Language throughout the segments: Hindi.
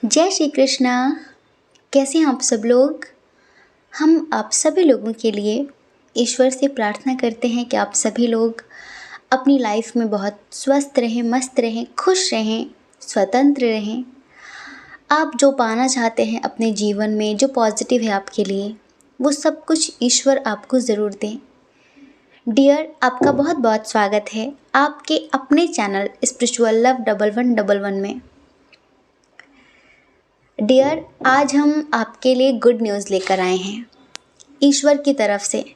जय श्री कृष्णा। कैसे हैं आप सब लोग। हम आप सभी लोगों के लिए ईश्वर से प्रार्थना करते हैं कि आप सभी लोग अपनी लाइफ में बहुत स्वस्थ रहें, मस्त रहें, खुश रहें, स्वतंत्र रहें। आप जो पाना चाहते हैं अपने जीवन में, जो पॉजिटिव है आपके लिए, वो सब कुछ ईश्वर आपको ज़रूर दें। डियर, आपका बहुत बहुत स्वागत है आपके अपने चैनल स्पिरिचुअल लव 1111 में। डियर, आज हम आपके लिए गुड न्यूज़ लेकर आए हैं ईश्वर की तरफ से।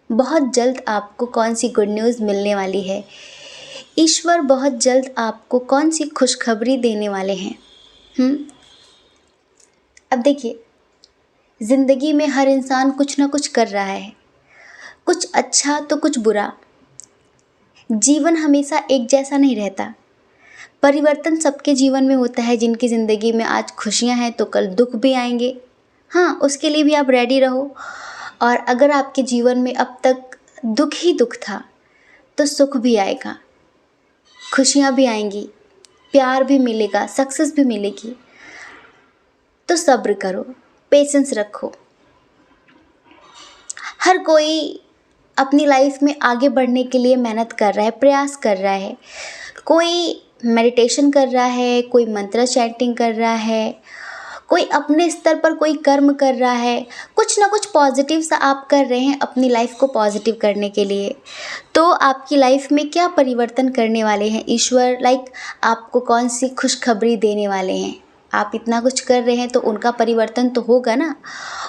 बहुत जल्द आपको कौन सी गुड न्यूज़ मिलने वाली है, ईश्वर बहुत जल्द आपको कौन सी खुशखबरी देने वाले हैं। अब देखिए, ज़िंदगी में हर इंसान कुछ ना कुछ कर रहा है, कुछ अच्छा तो कुछ बुरा। जीवन हमेशा एक जैसा नहीं रहता। परिवर्तन सबके जीवन में होता है। जिनकी ज़िंदगी में आज खुशियां हैं तो कल दुख भी आएंगे। हाँ, उसके लिए भी आप रेडी रहो। और अगर आपके जीवन में अब तक दुख ही दुख था तो सुख भी आएगा, खुशियां भी आएंगी, प्यार भी मिलेगा, सक्सेस भी मिलेगी। तो सब्र करो, पेशेंस रखो। हर कोई अपनी लाइफ में आगे बढ़ने के लिए मेहनत कर रहा है, प्रयास कर रहा है। कोई मेडिटेशन कर रहा है, कोई मंत्र चैंटिंग कर रहा है, कोई अपने स्तर पर कोई कर्म कर रहा है। कुछ ना कुछ पॉजिटिव सा आप कर रहे हैं अपनी लाइफ को पॉजिटिव करने के लिए। तो आपकी लाइफ में क्या परिवर्तन करने वाले हैं ईश्वर, आपको कौन सी खुशखबरी देने वाले हैं। आप इतना कुछ कर रहे हैं तो उनका परिवर्तन तो होगा ना,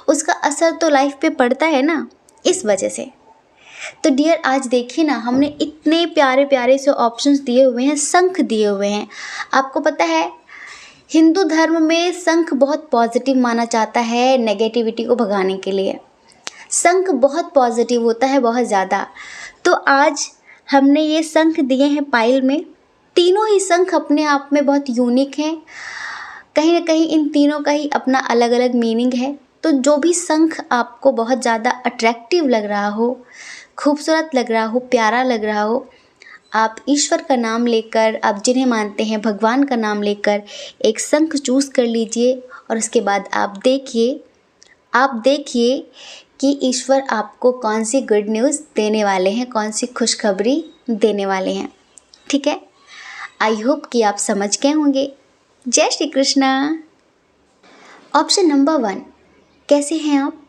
उसका असर तो लाइफ पे पड़ता है ना, इस वजह से। तो डियर, आज देखिए ना, हमने इतने प्यारे प्यारे से ऑप्शंस दिए हुए हैं, शंख दिए हुए हैं। आपको पता है, हिंदू धर्म में शंख बहुत पॉजिटिव माना जाता है, नेगेटिविटी को भगाने के लिए। शंख बहुत पॉजिटिव होता है, बहुत ज़्यादा। तो आज हमने ये शंख दिए हैं पाइल में। तीनों ही शंख अपने आप में बहुत यूनिक हैं। कहीं ना कहीं इन तीनों का ही अपना अलग अलग मीनिंग है। तो जो भी शंख आपको बहुत ज़्यादा अट्रैक्टिव लग रहा हो, खूबसूरत लग रहा हो, प्यारा लग रहा हो, आप ईश्वर का नाम लेकर, आप जिन्हें मानते हैं भगवान का नाम लेकर एक शंख चूज़ कर लीजिए। और उसके बाद आप देखिए कि ईश्वर आपको कौन सी गुड न्यूज़ देने वाले हैं, कौन सी खुशखबरी देने वाले हैं। ठीक है, आई होप कि आप समझ गए होंगे। जय श्री कृष्णा। ऑप्शन नंबर 1, कैसे हैं आप।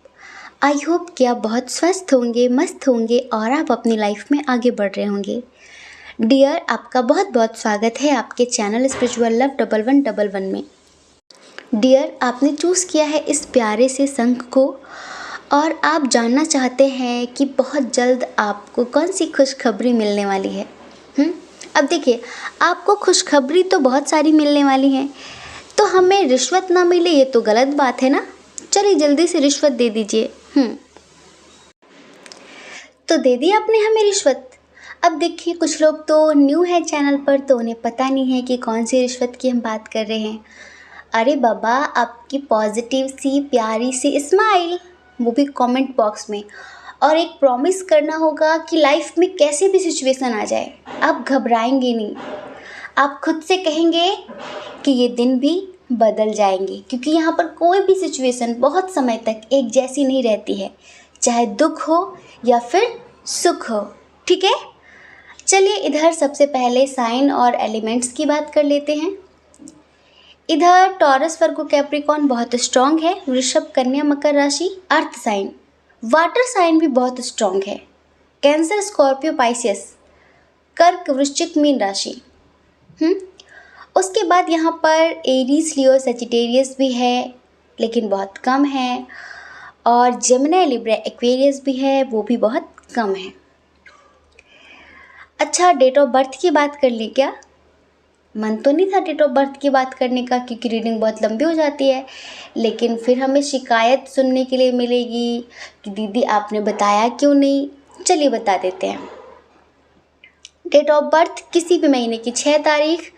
आई होप कि आप बहुत स्वस्थ होंगे, मस्त होंगे और आप अपनी लाइफ में आगे बढ़ रहे होंगे। डियर, आपका बहुत बहुत स्वागत है आपके चैनल स्पिरिचुअल लव 1111 में। डियर, आपने चूज़ किया है इस प्यारे से शंख को और आप जानना चाहते हैं कि बहुत जल्द आपको कौन सी खुशखबरी मिलने वाली है। अब देखिए, आपको खुशखबरी तो बहुत सारी मिलने वाली हैं, तो हमें रिश्वत ना मिले ये तो गलत बात है ना। चलिए जल्दी से रिश्वत दे दीजिए। तो दे दी आपने हमें रिश्वत। अब देखिए, कुछ लोग तो न्यू है चैनल पर, तो उन्हें पता नहीं है कि कौन सी रिश्वत की हम बात कर रहे हैं। अरे बाबा, आपकी पॉजिटिव सी प्यारी सी स्माइल, वो भी कमेंट बॉक्स में, और एक प्रॉमिस करना होगा कि लाइफ में कैसी भी सिचुएशन आ जाए आप घबराएंगे नहीं। आप खुद से कहेंगे कि ये दिन भी बदल जाएंगे, क्योंकि यहाँ पर कोई भी सिचुएशन बहुत समय तक एक जैसी नहीं रहती है, चाहे दुख हो या फिर सुख हो। ठीक है, चलिए इधर सबसे पहले साइन और एलिमेंट्स की बात कर लेते हैं। इधर टॉरस, वर्गो, कैप्रिकॉर्न बहुत स्ट्रॉन्ग है। वृषभ, कन्या, मकर राशि अर्थ साइन। वाटर साइन भी बहुत स्ट्रॉन्ग है। कैंसर, स्कॉर्पियो, पाइसियस, कर्क, वृश्चिक, मीन राशि। उसके बाद यहाँ पर एरीज, लियो, सजिटेरियस भी है लेकिन बहुत कम है। और जेमिनी, लिब्रा, एक्वेरियस भी है, वो भी बहुत कम है। अच्छा, डेट ऑफ बर्थ की बात कर ली क्या। मन तो नहीं था डेट ऑफ बर्थ की बात करने का, क्योंकि रीडिंग बहुत लंबी हो जाती है, लेकिन फिर हमें शिकायत सुनने के लिए मिलेगी कि दीदी आपने बताया क्यों नहीं। चलिए बता देते हैं। डेट ऑफ बर्थ किसी भी महीने की 6 तारीख,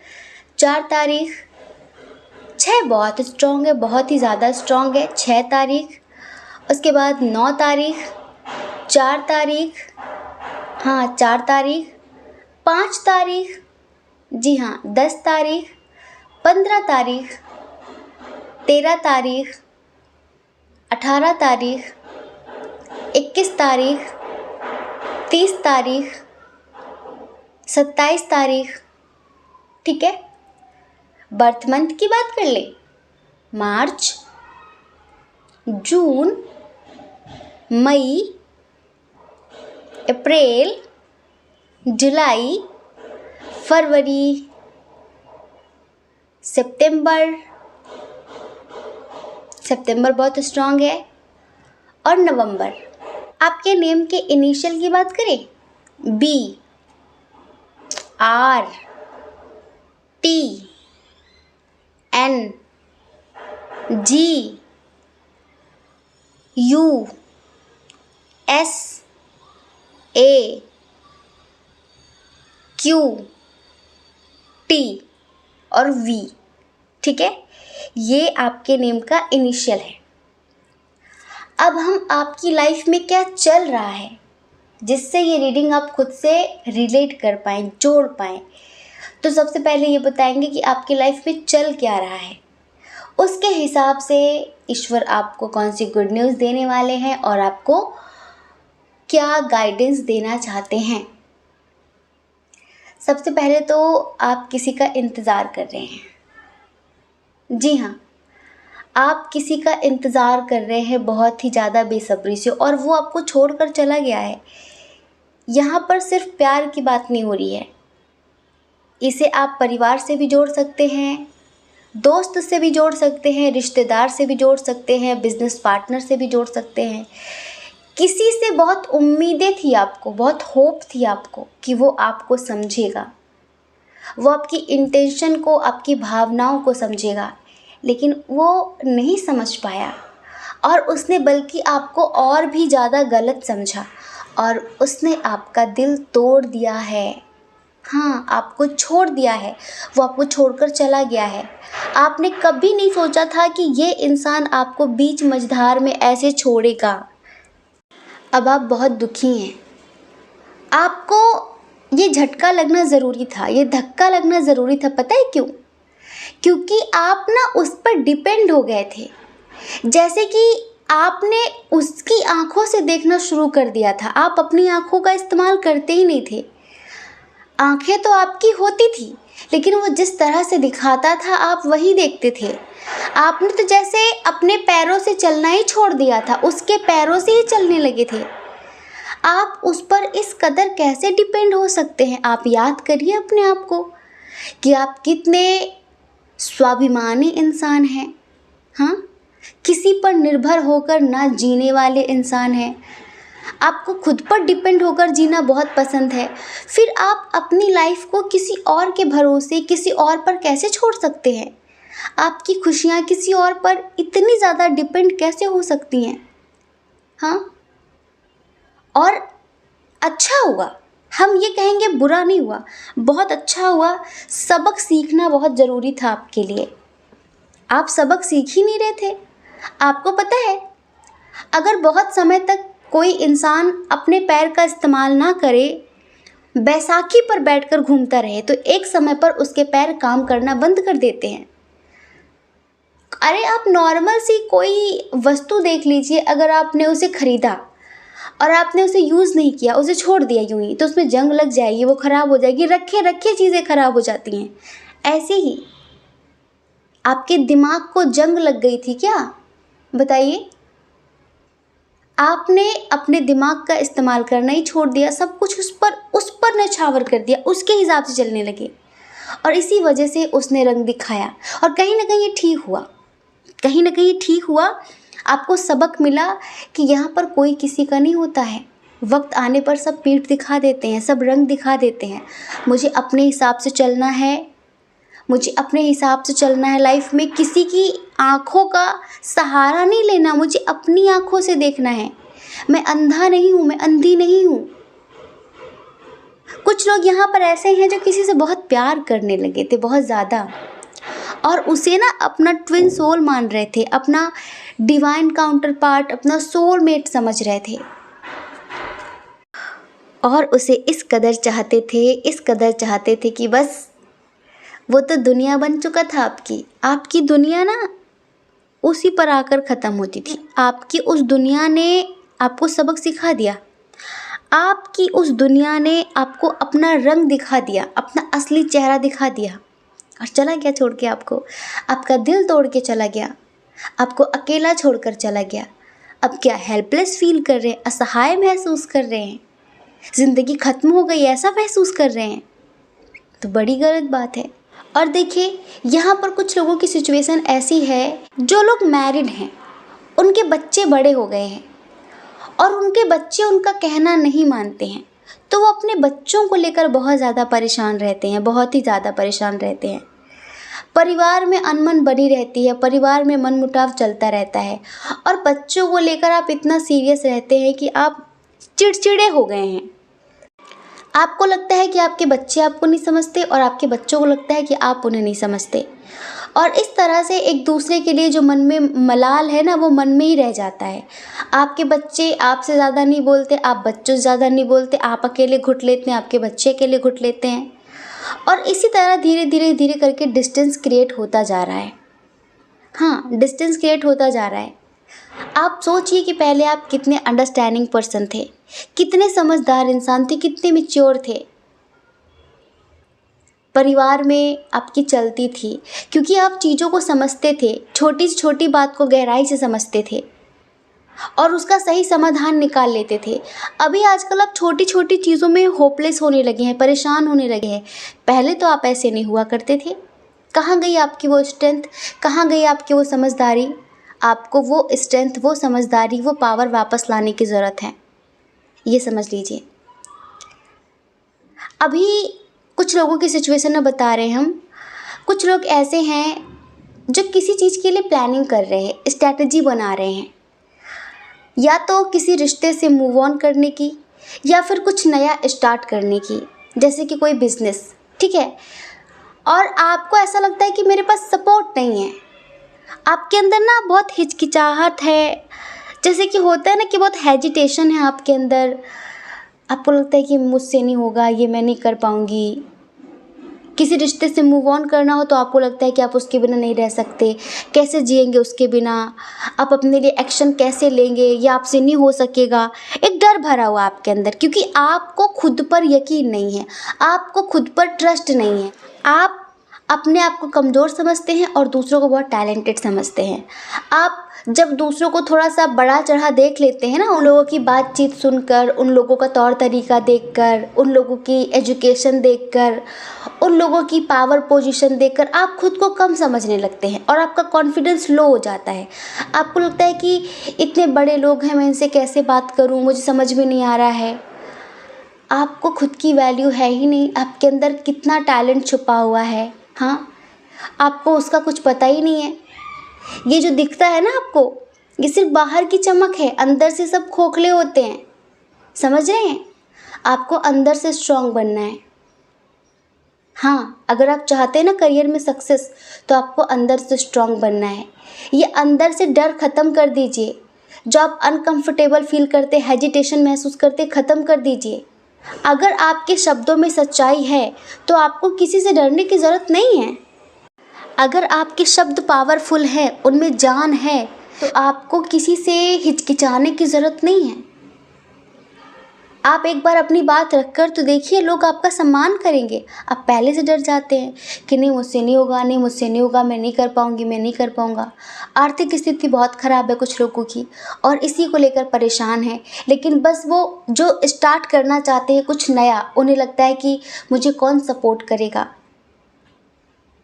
4 तारीख। 6 बहुत स्ट्रॉन्ग है, बहुत ही ज़्यादा स्ट्रॉन्ग है। 6 तारीख, उसके बाद 9 तारीख, 4 तारीख, हाँ 4 तारीख, 5 तारीख, जी हाँ 10 तारीख, 15 तारीख, 13 तारीख, 18 तारीख, 21 तारीख, 30 तारीख, 27 तारीख। ठीक है, बर्थ मंथ की बात कर ले। मार्च, जून, मई, अप्रैल, जुलाई, फरवरी, सितंबर, सितंबर बहुत स्ट्रांग है, और नवंबर। आपके नेम के इनिशियल की बात करें, B, R, T, N, G, U, S, A, Q, T और वी। ठीक है, ये आपके नेम का इनिशियल है। अब हम आपकी लाइफ में क्या चल रहा है जिससे ये रीडिंग आप खुद से रिलेट कर पाएँ, जोड़ पाएँ। तो सबसे पहले ये बताएंगे कि आपकी लाइफ में चल क्या रहा है, उसके हिसाब से ईश्वर आपको कौन सी गुड न्यूज़ देने वाले हैं और आपको क्या गाइडेंस देना चाहते हैं। सबसे पहले तो आप किसी का इंतज़ार कर रहे हैं। जी हाँ, आप किसी का इंतज़ार कर रहे हैं बहुत ही ज़्यादा बेसब्री से, और वो आपको छोड़कर चला गया है। यहाँ पर सिर्फ प्यार की बात नहीं हो रही है, इसे आप परिवार से भी जोड़ सकते हैं, दोस्त से भी जोड़ सकते हैं, रिश्तेदार से भी जोड़ सकते हैं, बिजनेस पार्टनर से भी जोड़ सकते हैं। किसी से बहुत उम्मीदें थी आपको, बहुत होप थी आपको कि वो आपको समझेगा, वो आपकी इंटेंशन को, आपकी भावनाओं को समझेगा, लेकिन वो नहीं समझ पाया और उसने बल्कि आपको और भी ज़्यादा गलत समझा और उसने आपका दिल तोड़ दिया है। हाँ, आपको छोड़ दिया है, वो आपको छोड़कर चला गया है। आपने कभी नहीं सोचा था कि ये इंसान आपको बीच मझधार में ऐसे छोड़ेगा। अब आप बहुत दुखी हैं। आपको ये झटका लगना ज़रूरी था, ये धक्का लगना ज़रूरी था। पता है क्यों? क्योंकि आप ना उस पर डिपेंड हो गए थे। जैसे कि आपने उसकी आंखों से देखना शुरू कर दिया था, आप अपनी आंखों का इस्तेमाल करते ही नहीं थे। आंखें तो आपकी होती थी, लेकिन वो जिस तरह से दिखाता था आप वही देखते थे। आपने तो जैसे अपने पैरों से चलना ही छोड़ दिया था, उसके पैरों से ही चलने लगे थे। आप उस पर इस कदर कैसे डिपेंड हो सकते हैं? आप याद करिए अपने आप को कि आप कितने स्वाभिमानी इंसान हैं। हाँ, किसी पर निर्भर होकर ना जीने वाले इंसान हैं। आपको खुद पर डिपेंड होकर जीना बहुत पसंद है, फिर आप अपनी लाइफ को किसी और के भरोसे, किसी और पर कैसे छोड़ सकते हैं? आपकी खुशियाँ किसी और पर इतनी ज़्यादा डिपेंड कैसे हो सकती हैं? हाँ, और अच्छा हुआ, हम ये कहेंगे बुरा नहीं हुआ, बहुत अच्छा हुआ। सबक सीखना बहुत ज़रूरी था आपके लिए, आप सबक सीख ही नहीं रहे थे। आपको पता है, अगर बहुत समय तक कोई इंसान अपने पैर का इस्तेमाल ना करे, बैसाखी पर बैठकर घूमता रहे, तो एक समय पर उसके पैर काम करना बंद कर देते हैं। अरे आप नॉर्मल सी कोई वस्तु देख लीजिए, अगर आपने उसे खरीदा और आपने उसे यूज़ नहीं किया, उसे छोड़ दिया यूं ही, तो उसमें जंग लग जाएगी, वो ख़राब हो जाएगी, रखे रखे चीज़ें ख़राब हो जाती हैं। ऐसे ही आपके दिमाग को जंग लग गई थी क्या? बताइए, आपने अपने दिमाग का इस्तेमाल करना ही छोड़ दिया, सब कुछ उस पर न्यौछावर कर दिया, उसके हिसाब से चलने लगे और इसी वजह से उसने रंग दिखाया। और कहीं ना कहीं ये ठीक हुआ, कहीं ना कहीं ठीक हुआ। आपको सबक मिला कि यहाँ पर कोई किसी का नहीं होता है। वक्त आने पर सब पीठ दिखा देते हैं, सब रंग दिखा देते हैं। मुझे अपने हिसाब से चलना है, मुझे अपने हिसाब से चलना है लाइफ में। किसी की आँखों का सहारा नहीं लेना, मुझे अपनी आँखों से देखना है। मैं अंधा नहीं हूँ, मैं अंधी नहीं हूँ। कुछ लोग यहाँ पर ऐसे हैं जो किसी से बहुत प्यार करने लगे थे, बहुत ज़्यादा, और उसे ना अपना ट्विन सोल मान रहे थे, अपना डिवाइन काउंटर पार्ट, अपना सोलमेट समझ रहे थे और उसे इस कदर चाहते थे, इस कदर चाहते थे कि बस वो तो दुनिया बन चुका था आपकी दुनिया ना उसी पर आकर ख़त्म होती थी। आपकी उस दुनिया ने आपको सबक सिखा दिया, आपकी उस दुनिया ने आपको अपना रंग दिखा दिया, अपना असली चेहरा दिखा दिया और चला गया छोड़ के आपको। आपका दिल तोड़ के चला गया, आपको अकेला छोड़कर चला गया। अब क्या हेल्पलेस फील कर रहे हैं, असहाय महसूस कर रहे हैं, ज़िंदगी ख़त्म हो गई ऐसा महसूस कर रहे हैं, तो बड़ी गलत बात है। और देखिए यहाँ पर कुछ लोगों की सिचुएशन ऐसी है, जो लोग मैरिड हैं उनके बच्चे बड़े हो गए हैं और उनके बच्चे उनका कहना नहीं मानते हैं, तो वो अपने बच्चों को लेकर बहुत ज़्यादा परेशान रहते हैं, बहुत ही ज़्यादा परेशान रहते हैं। परिवार में अनबन बनी रहती है, परिवार में मनमुटाव चलता रहता है और बच्चों को लेकर आप इतना सीरियस रहते हैं कि आप चिड़चिड़े हो गए हैं। आपको लगता है कि आपके बच्चे आपको नहीं समझते और आपके बच्चों को लगता है कि आप उन्हें नहीं समझते, और इस तरह से एक दूसरे के लिए जो मन में मलाल है ना, वो मन में ही रह जाता है। आपके बच्चे आपसे ज़्यादा नहीं बोलते, आप बच्चों से ज़्यादा नहीं बोलते, आप अकेले घुट लेते हैं, आपके बच्चे अकेले घुट लेते हैं, और इसी तरह धीरे धीरे धीरे करके डिस्टेंस क्रिएट होता जा रहा है। हाँ, डिस्टेंस क्रिएट होता जा रहा है। आप सोचिए कि पहले आप कितने अंडरस्टैंडिंग पर्सन थे, कितने समझदार इंसान थे, कितने मैच्योर थे, परिवार में आपकी चलती थी क्योंकि आप चीज़ों को समझते थे, छोटी से छोटी बात को गहराई से समझते थे और उसका सही समाधान निकाल लेते थे। अभी आजकल आप छोटी छोटी चीज़ों में होपलेस होने लगे हैं, परेशान होने लगे हैं। पहले तो आप ऐसे नहीं हुआ करते थे। कहाँ गई आपकी वो स्ट्रेंथ, कहाँ गई आपकी वो समझदारी? आपको वो स्ट्रेंथ, वो समझदारी, वो पावर वापस लाने की ज़रूरत है, ये समझ लीजिए। अभी कुछ लोगों की सिचुएशन में बता रहे हैं हम। कुछ लोग ऐसे हैं जो किसी चीज़ के लिए प्लानिंग कर रहे हैं, स्ट्रैटेजी बना रहे हैं, या तो किसी रिश्ते से मूव ऑन करने की या फिर कुछ नया स्टार्ट करने की, जैसे कि कोई बिजनेस, ठीक है। और आपको ऐसा लगता है कि मेरे पास सपोर्ट नहीं है, आपके अंदर ना बहुत हिचकिचाहट है, जैसे कि होता है ना कि बहुत हेजिटेशन है आपके अंदर। आपको लगता है कि मुझसे नहीं होगा, ये मैं नहीं कर पाऊँगी। किसी रिश्ते से मूव ऑन करना हो तो आपको लगता है कि आप उसके बिना नहीं रह सकते, कैसे जिएंगे उसके बिना, आप अपने लिए एक्शन कैसे लेंगे, ये आपसे नहीं हो सकेगा। एक डर भरा हुआ आपके अंदर, क्योंकि आपको खुद पर यकीन नहीं है, आपको खुद पर ट्रस्ट नहीं है। आप अपने आप को कमज़ोर समझते हैं और दूसरों को बहुत टैलेंटेड समझते हैं। आप जब दूसरों को थोड़ा सा बड़ा चढ़ा देख लेते हैं ना, उन लोगों की बातचीत सुनकर, उन लोगों का तौर तरीका देखकर, उन लोगों की एजुकेशन देखकर, उन लोगों की पावर पोजीशन देखकर आप खुद को कम समझने लगते हैं और आपका कॉन्फिडेंस लो हो जाता है। आपको लगता है कि इतने बड़े लोग हैं, मैं इनसे कैसे बात करूं, मुझे समझ में नहीं आ रहा है। आपको खुद की वैल्यू है ही नहीं, आपके अंदर कितना टैलेंट छुपा हुआ है, हाँ, आपको उसका कुछ पता ही नहीं है। ये जो दिखता है ना आपको, ये सिर्फ बाहर की चमक है, अंदर से सब खोखले होते हैं, समझ रहे हैं? आपको अंदर से स्ट्रांग बनना है। हाँ, अगर आप चाहते हैं ना करियर में सक्सेस, तो आपको अंदर से स्ट्रांग बनना है। ये अंदर से डर ख़त्म कर दीजिए, जो आप अनकंफर्टेबल फील करते, हेजिटेशन महसूस करते, ख़त्म कर दीजिए। अगर आपके शब्दों में सच्चाई है तो आपको किसी से डरने की ज़रूरत नहीं है। अगर आपके शब्द पावरफुल हैं, उनमें जान है, तो आपको किसी से हिचकिचाने की ज़रूरत नहीं है। आप एक बार अपनी बात रखकर तो देखिए, लोग आपका सम्मान करेंगे। आप पहले से डर जाते हैं कि नहीं मुझसे नहीं होगा, नहीं मुझसे नहीं होगा, मैं नहीं कर पाऊँगी, मैं नहीं कर पाऊँगा। आर्थिक स्थिति बहुत ख़राब है कुछ लोगों की और इसी को लेकर परेशान है। लेकिन बस वो जो स्टार्ट करना चाहते हैं कुछ नया, उन्हें लगता है कि मुझे कौन सपोर्ट करेगा,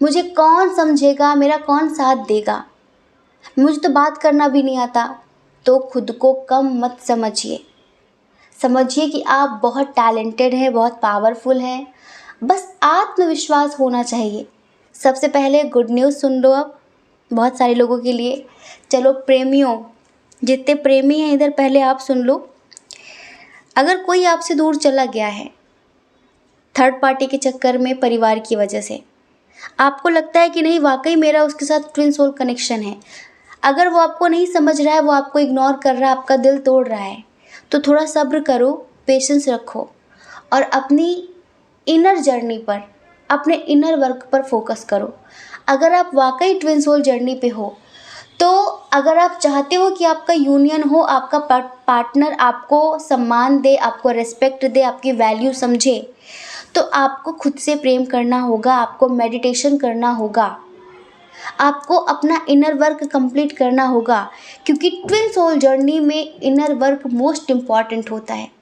मुझे कौन समझेगा, मेरा कौन साथ देगा, मुझे तो बात करना भी नहीं आता। तो खुद को कम मत समझिए, समझिए कि आप बहुत टैलेंटेड हैं, बहुत पावरफुल हैं। बस आत्मविश्वास होना चाहिए। सबसे पहले गुड न्यूज़ सुन लो अब, बहुत सारे लोगों के लिए। चलो प्रेमियों, जितने प्रेमी हैं इधर, पहले आप सुन लो। अगर कोई आपसे दूर चला गया है थर्ड पार्टी के चक्कर में, परिवार की वजह से, आपको लगता है कि नहीं वाकई मेरा उसके साथ ट्विन सोल कनेक्शन है, अगर वो आपको नहीं समझ रहा है, वो आपको इग्नोर कर रहा है, आपका दिल तोड़ रहा है, तो थोड़ा सब्र करो, पेशेंस रखो और अपनी इनर जर्नी पर, अपने इनर वर्क पर फोकस करो। अगर आप वाकई ट्विन सोल जर्नी पे हो, तो तो अगर आप चाहते हो कि आपका यूनियन हो, आपका पार्टनर आपको सम्मान दे, आपको रिस्पेक्ट दे, आपकी वैल्यू समझे, तो आपको खुद से प्रेम करना होगा, आपको मेडिटेशन करना होगा, आपको अपना इनर वर्क कंप्लीट करना होगा, क्योंकि ट्विन सोल जर्नी में इनर वर्क मोस्ट इम्पॉर्टेंट होता है।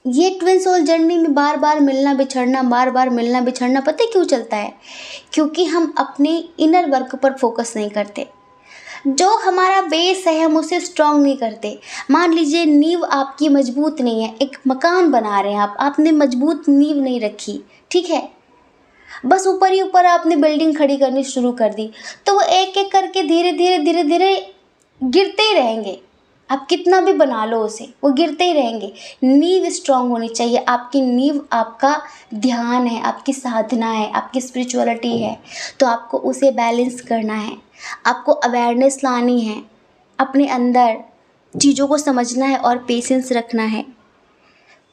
ये ट्विन सोल जर्नी में बार बार मिलना बिछड़ना, बार बार मिलना बिछड़ना, पता है क्यों चलता है? क्योंकि हम अपने इनर वर्क पर फोकस नहीं करते। जो हमारा बेस है हम उसे स्ट्रांग नहीं करते। मान लीजिए नींव आपकी मजबूत नहीं है, एक मकान बना रहे हैं आप, आपने मजबूत नींव नहीं रखी, ठीक है, बस ऊपर ही ऊपर आपने बिल्डिंग खड़ी करनी शुरू कर दी, तो वो एक एक करके धीरे धीरे धीरे धीरे गिरते ही रहेंगे। आप कितना भी बना लो उसे, वो गिरते ही रहेंगे। नींव स्ट्रांग होनी चाहिए। आपकी नींव आपका ध्यान है, आपकी साधना है, आपकी स्पिरिचुअलिटी है, तो आपको उसे बैलेंस करना है, आपको अवेयरनेस लानी है, अपने अंदर चीज़ों को समझना है और पेशेंस रखना है।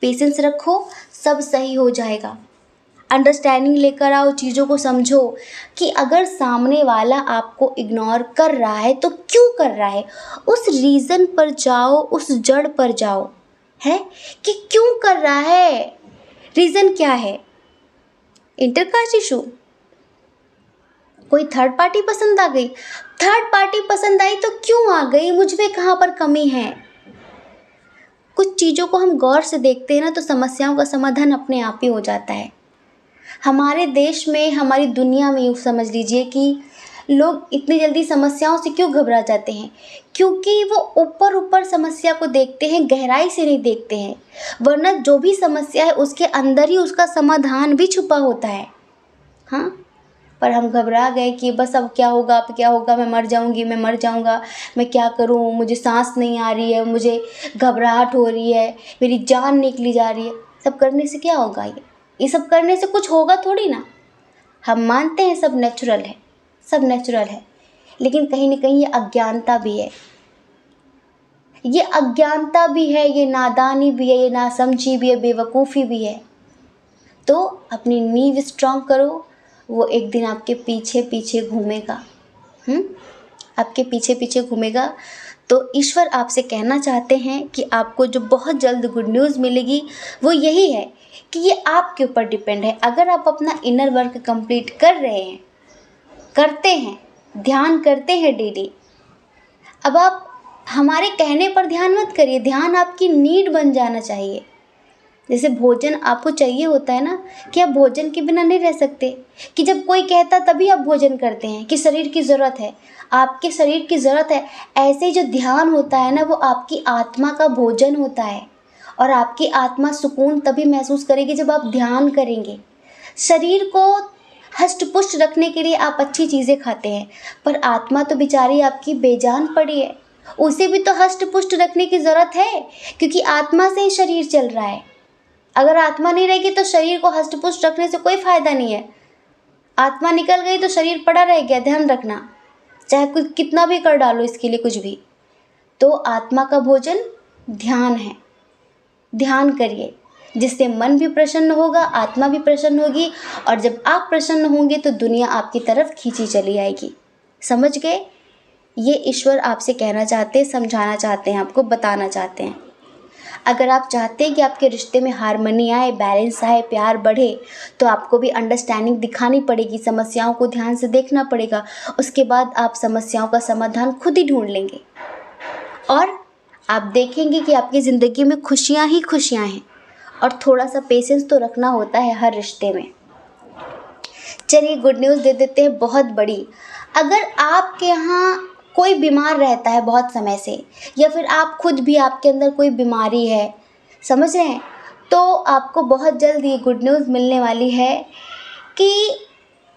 पेशेंस रखो, सब सही हो जाएगा। अंडरस्टैंडिंग लेकर आओ, चीज़ों को समझो कि अगर सामने वाला आपको इग्नोर कर रहा है तो क्यों कर रहा है, उस रीज़न पर जाओ, उस जड़ पर जाओ, है कि क्यों कर रहा है, रीज़न क्या है। इंटरकास्ट इशू, कोई थर्ड पार्टी पसंद आ गई, थर्ड पार्टी पसंद आई तो क्यों आ गई, मुझ में कहाँ पर कमी है। कुछ चीज़ों को हम गौर से देखते हैं ना, तो समस्याओं का समाधान अपने आप ही हो जाता है। हमारे देश में, हमारी दुनिया में यूँ समझ लीजिए कि लोग इतनी जल्दी समस्याओं से क्यों घबरा जाते हैं, क्योंकि वो ऊपर ऊपर समस्या को देखते हैं, गहराई से नहीं देखते हैं। वरना जो भी समस्या है उसके अंदर ही उसका समाधान भी छुपा होता है। हाँ, पर हम घबरा गए कि बस अब क्या होगा, अब क्या होगा, मैं मर जाऊंगी, मैं मर जाऊंगा, मैं क्या करूं, मुझे सांस नहीं आ रही है, मुझे घबराहट हो रही है, मेरी जान निकली जा रही है। सब करने से क्या होगा? ये सब करने से कुछ होगा थोड़ी ना। हम मानते हैं सब नेचुरल है, सब नेचुरल है, लेकिन कहीं ना कहीं ये अज्ञानता भी है, ये अज्ञानता भी है, ये नादानी भी है, ये नासमझी भी है, बेवकूफ़ी भी है। तो अपनी नींव स्ट्रांग करो, वो एक दिन आपके पीछे पीछे घूमेगा, आपके पीछे पीछे घूमेगा। तो ईश्वर आपसे कहना चाहते हैं कि आपको जो बहुत जल्द गुड न्यूज़ मिलेगी वो यही है कि ये आपके ऊपर डिपेंड है। अगर आप अपना इनर वर्क कंप्लीट कर रहे हैं, करते हैं, ध्यान करते हैं डेली, अब आप हमारे कहने पर ध्यान मत करिए, ध्यान आपकी नीड बन जाना चाहिए। जैसे भोजन आपको चाहिए होता है ना, कि आप भोजन के बिना नहीं रह सकते, कि जब कोई कहता तभी आप भोजन करते हैं, कि शरीर की ज़रूरत है, आपके शरीर की ज़रूरत है। ऐसे ही जो ध्यान होता है ना, वो आपकी आत्मा का भोजन होता है, और आपकी आत्मा सुकून तभी महसूस करेगी जब आप ध्यान करेंगे। शरीर को हष्ट पुष्ट रखने के लिए आप अच्छी चीज़ें खाते हैं, पर आत्मा तो बेचारी आपकी बेजान पड़ी है, उसे भी तो हष्ट पुष्ट रखने की ज़रूरत है, क्योंकि आत्मा से ही शरीर चल रहा है। अगर आत्मा नहीं रहेगी तो शरीर को हष्ट पुष्ट रखने से कोई फ़ायदा नहीं है। आत्मा निकल गई तो शरीर पड़ा रह गया, ध्यान रखना, चाहे कुछ कितना भी कर डालो इसके लिए कुछ भी। तो आत्मा का भोजन ध्यान है, ध्यान करिए, जिससे मन भी प्रसन्न होगा, आत्मा भी प्रसन्न होगी, और जब आप प्रसन्न होंगे तो दुनिया आपकी तरफ खींची चली आएगी। समझ गए? ये ईश्वर आपसे कहना चाहते हैं, समझाना चाहते हैं, आपको बताना चाहते हैं। अगर आप चाहते हैं कि आपके रिश्ते में हार्मनी आए, बैलेंस आए, प्यार बढ़े, तो आपको भी अंडरस्टैंडिंग दिखानी पड़ेगी, समस्याओं को ध्यान से देखना पड़ेगा। उसके बाद आप समस्याओं का समाधान खुद ही ढूंढ लेंगे, और आप देखेंगे कि आपकी ज़िंदगी में खुशियाँ ही खुशियाँ हैं। और थोड़ा सा पेशेंस तो रखना होता है हर रिश्ते में। चलिए गुड न्यूज़ दे देते हैं, बहुत बड़ी। अगर आपके यहाँ कोई बीमार रहता है बहुत समय से, या फिर आप खुद भी, आपके अंदर कोई बीमारी है, समझ रहे हैं, तो आपको बहुत जल्द ये गुड न्यूज़ मिलने वाली है कि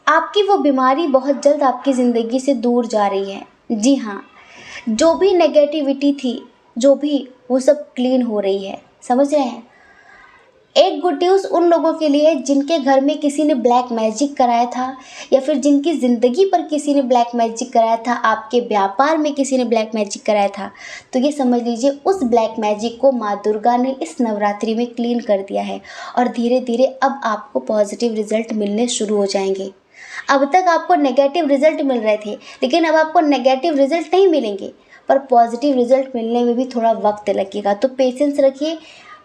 आपकी वो बीमारी बहुत जल्द आपकी ज़िंदगी से दूर जा रही है। जी हाँ, जो भी नेगेटिविटी थी, जो भी, वो सब क्लीन हो रही है। समझ रहे हैं? एक गुड न्यूज़ उन लोगों के लिए जिनके घर में किसी ने ब्लैक मैजिक कराया था, या फिर जिनकी ज़िंदगी पर किसी ने ब्लैक मैजिक कराया था, आपके व्यापार में किसी ने ब्लैक मैजिक कराया था, तो ये समझ लीजिए उस ब्लैक मैजिक को माँ दुर्गा ने इस नवरात्रि में क्लीन कर दिया है, और धीरे धीरे अब आपको पॉजिटिव रिजल्ट मिलने शुरू हो जाएंगे। अब तक आपको नेगेटिव रिजल्ट मिल रहे थे, लेकिन अब आपको नेगेटिव रिजल्ट नहीं मिलेंगे, पर पॉजिटिव रिजल्ट मिलने में भी थोड़ा वक्त लगेगा, तो पेशेंस रखिए।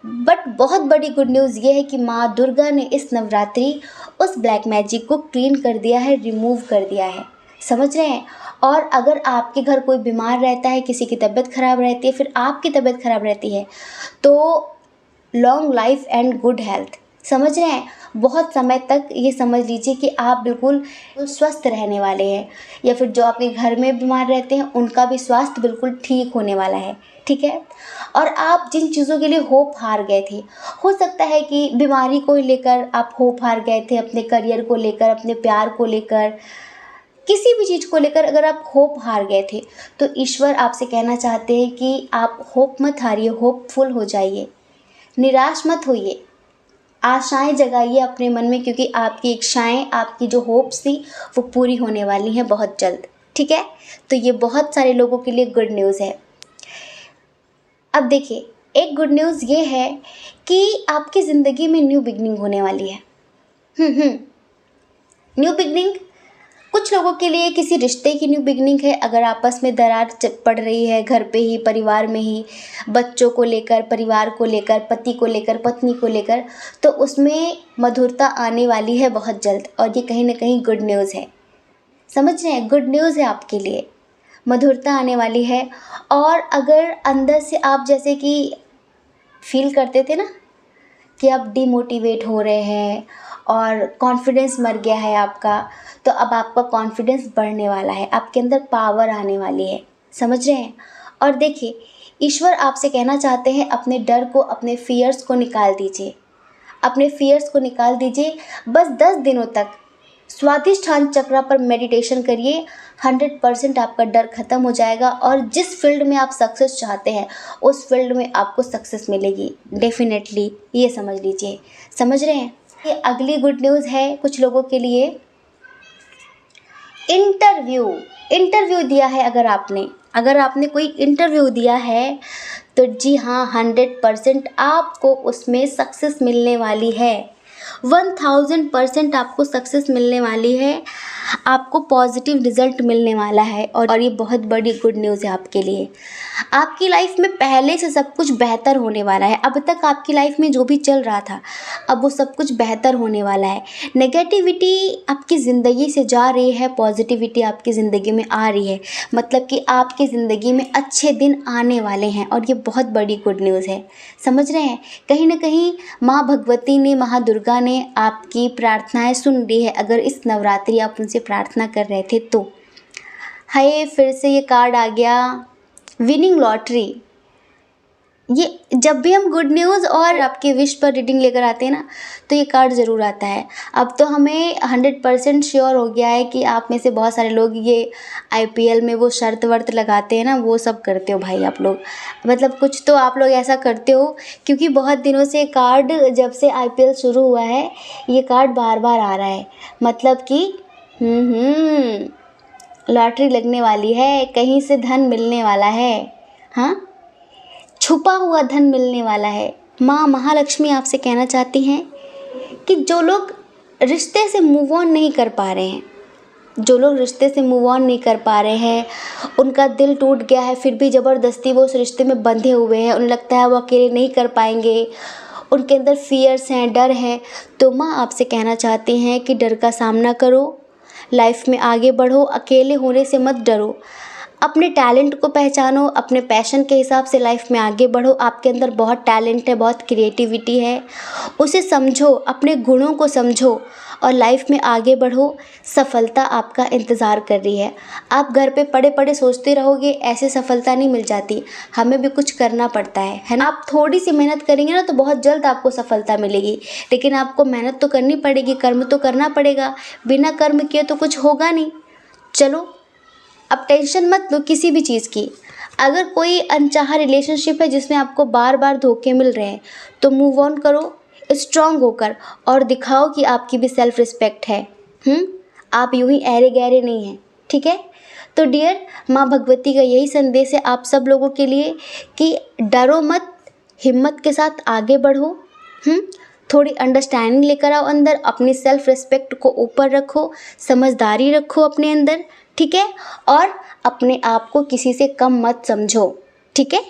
बट बहुत बड़ी गुड न्यूज़ ये है कि माँ दुर्गा ने इस नवरात्रि उस ब्लैक मैजिक को क्लीन कर दिया है, रिमूव कर दिया है, समझ रहे हैं। और अगर आपके घर कोई बीमार रहता है, किसी की तबीयत खराब रहती है, फिर आपकी तबीयत खराब रहती है, तो long life and good health, समझ रहे हैं। बहुत समय तक ये समझ लीजिए कि आप बिल्कुल स्वस्थ रहने वाले हैं, या फिर जो आपके घर में बीमार रहते हैं उनका भी स्वास्थ्य बिल्कुल ठीक होने वाला है, ठीक है। और आप जिन चीज़ों के लिए होप हार गए थे, हो सकता है कि बीमारी को लेकर आप होप हार गए थे, अपने करियर को लेकर, अपने प्यार को लेकर, किसी भी चीज़ को लेकर अगर आप होप हार गए थे, तो ईश्वर आपसे कहना चाहते हैं कि आप होप मत हारिए, होपफुल हो जाइए, निराश मत होइए, आशाएं जगाइए अपने मन में, क्योंकि आपकी इच्छाएं, आपकी जो होप्स थी वो पूरी होने वाली हैं बहुत जल्द, ठीक है। तो ये बहुत सारे लोगों के लिए गुड न्यूज़ है। अब देखिए, एक गुड न्यूज़ ये है कि आपकी ज़िंदगी में न्यू बिगनिंग होने वाली है। न्यू बिगनिंग कुछ लोगों के लिए किसी रिश्ते की न्यू बिगनिंग है। अगर आपस में दरार पड़ रही है, घर पे ही, परिवार में ही, बच्चों को लेकर, परिवार को लेकर, पति को लेकर, पत्नी को लेकर, तो उसमें मधुरता आने वाली है बहुत जल्द, और ये कहीं ना कहीं गुड न्यूज़ है, समझ रहे हैं। गुड न्यूज़ है आपके लिए, मधुरता आने वाली है। और अगर अंदर से आप जैसे कि फील करते थे ना कि आप डिमोटिवेट हो रहे हैं और कॉन्फिडेंस मर गया है आपका, तो अब आपका कॉन्फिडेंस बढ़ने वाला है, आपके अंदर पावर आने वाली है, समझ रहे हैं। और देखिए, ईश्वर आपसे कहना चाहते हैं अपने डर को, अपने फियर्स को निकाल दीजिए, अपने फियर्स को निकाल दीजिए। बस 10 दिनों तक स्वाधिष्ठान चक्र पर मेडिटेशन करिए, 100% आपका डर खत्म हो जाएगा, और जिस फील्ड में आप सक्सेस चाहते हैं उस फील्ड में आपको सक्सेस मिलेगी डेफिनेटली, ये समझ लीजिए, समझ रहे हैं। ये अगली गुड न्यूज़ है कुछ लोगों के लिए, इंटरव्यू दिया है। अगर आपने कोई इंटरव्यू दिया है, तो जी हाँ, 100% आपको उसमें सक्सेस मिलने वाली है, 1000% आपको सक्सेस मिलने वाली है, आपको पॉजिटिव रिजल्ट मिलने वाला है। और ये बहुत बड़ी गुड न्यूज़ है आपके लिए। आपकी लाइफ में पहले से सब कुछ बेहतर होने वाला है। अब तक आपकी लाइफ में जो भी चल रहा था, अब वो सब कुछ बेहतर होने वाला है। नेगेटिविटी आपकी ज़िंदगी से जा रही है, पॉजिटिविटी आपकी ज़िंदगी में आ रही है, मतलब कि आपकी ज़िंदगी में अच्छे दिन आने वाले हैं, और ये बहुत बड़ी गुड न्यूज़ है, समझ रहे हैं। कहीं ना कहीं माँ भगवती ने, माँ दुर्गा ने आपकी प्रार्थनाएं सुन ली है, अगर इस नवरात्रि आप उनसे प्रार्थना कर रहे थे तो। हाय, फिर से ये कार्ड आ गया, विनिंग लॉटरी। ये जब भी हम गुड न्यूज़ और आपके विश पर रीडिंग लेकर आते हैं ना, तो ये कार्ड ज़रूर आता है। अब तो हमें 100% श्योर हो गया है कि आप में से बहुत सारे लोग ये आईपीएल में वो शर्त वर्त लगाते हैं ना, वो सब करते हो भाई आप लोग, मतलब कुछ तो आप लोग ऐसा करते हो, क्योंकि बहुत दिनों से कार्ड, जब से आईपीएल शुरू हुआ है, ये कार्ड बार बार आ रहा है, मतलब कि लॉटरी लगने वाली है, कहीं से धन मिलने वाला है, हाँ, छुपा हुआ धन मिलने वाला है। माँ महालक्ष्मी आपसे कहना चाहती हैं कि जो लोग रिश्ते से मूव ऑन नहीं कर पा रहे हैं, उनका दिल टूट गया है, फिर भी ज़बरदस्ती वो उस रिश्ते में बंधे हुए हैं, उन्हें लगता है वो अकेले नहीं कर पाएंगे, उनके अंदर फियर्स हैं, डर है, तो माँ आपसे कहना चाहती हैं कि डर का सामना करो, लाइफ में आगे बढ़ो, अकेले होने से मत डरो, अपने टैलेंट को पहचानो, अपने पैशन के हिसाब से लाइफ में आगे बढ़ो। आपके अंदर बहुत टैलेंट है, बहुत क्रिएटिविटी है, उसे समझो, अपने गुणों को समझो और लाइफ में आगे बढ़ो। सफलता आपका इंतज़ार कर रही है। आप घर पे पड़े पड़े सोचते रहोगे, ऐसे सफलता नहीं मिल जाती, हमें भी कुछ करना पड़ता है ना। आप थोड़ी सी मेहनत करेंगे ना, तो बहुत जल्द आपको सफलता मिलेगी, लेकिन आपको मेहनत तो करनी पड़ेगी, कर्म तो करना पड़ेगा, बिना कर्म किए तो कुछ होगा नहीं। चलो, अब टेंशन मत लो किसी भी चीज़ की। अगर कोई अनचाहा रिलेशनशिप है जिसमें आपको बार बार धोखे मिल रहे हैं, तो मूव ऑन करो स्ट्रांग होकर, और दिखाओ कि आपकी भी सेल्फ रिस्पेक्ट है। आप यूं ही ऐरे गहरे नहीं हैं, ठीक है। तो डियर, माँ भगवती का यही संदेश है आप सब लोगों के लिए कि डरो मत, हिम्मत के साथ आगे बढ़ो। थोड़ी अंडरस्टैंडिंग लेकर आओ अंदर, अपनी सेल्फ रिस्पेक्ट को ऊपर रखो, समझदारी रखो अपने अंदर, ठीक है। और अपने आप को किसी से कम मत समझो, ठीक है।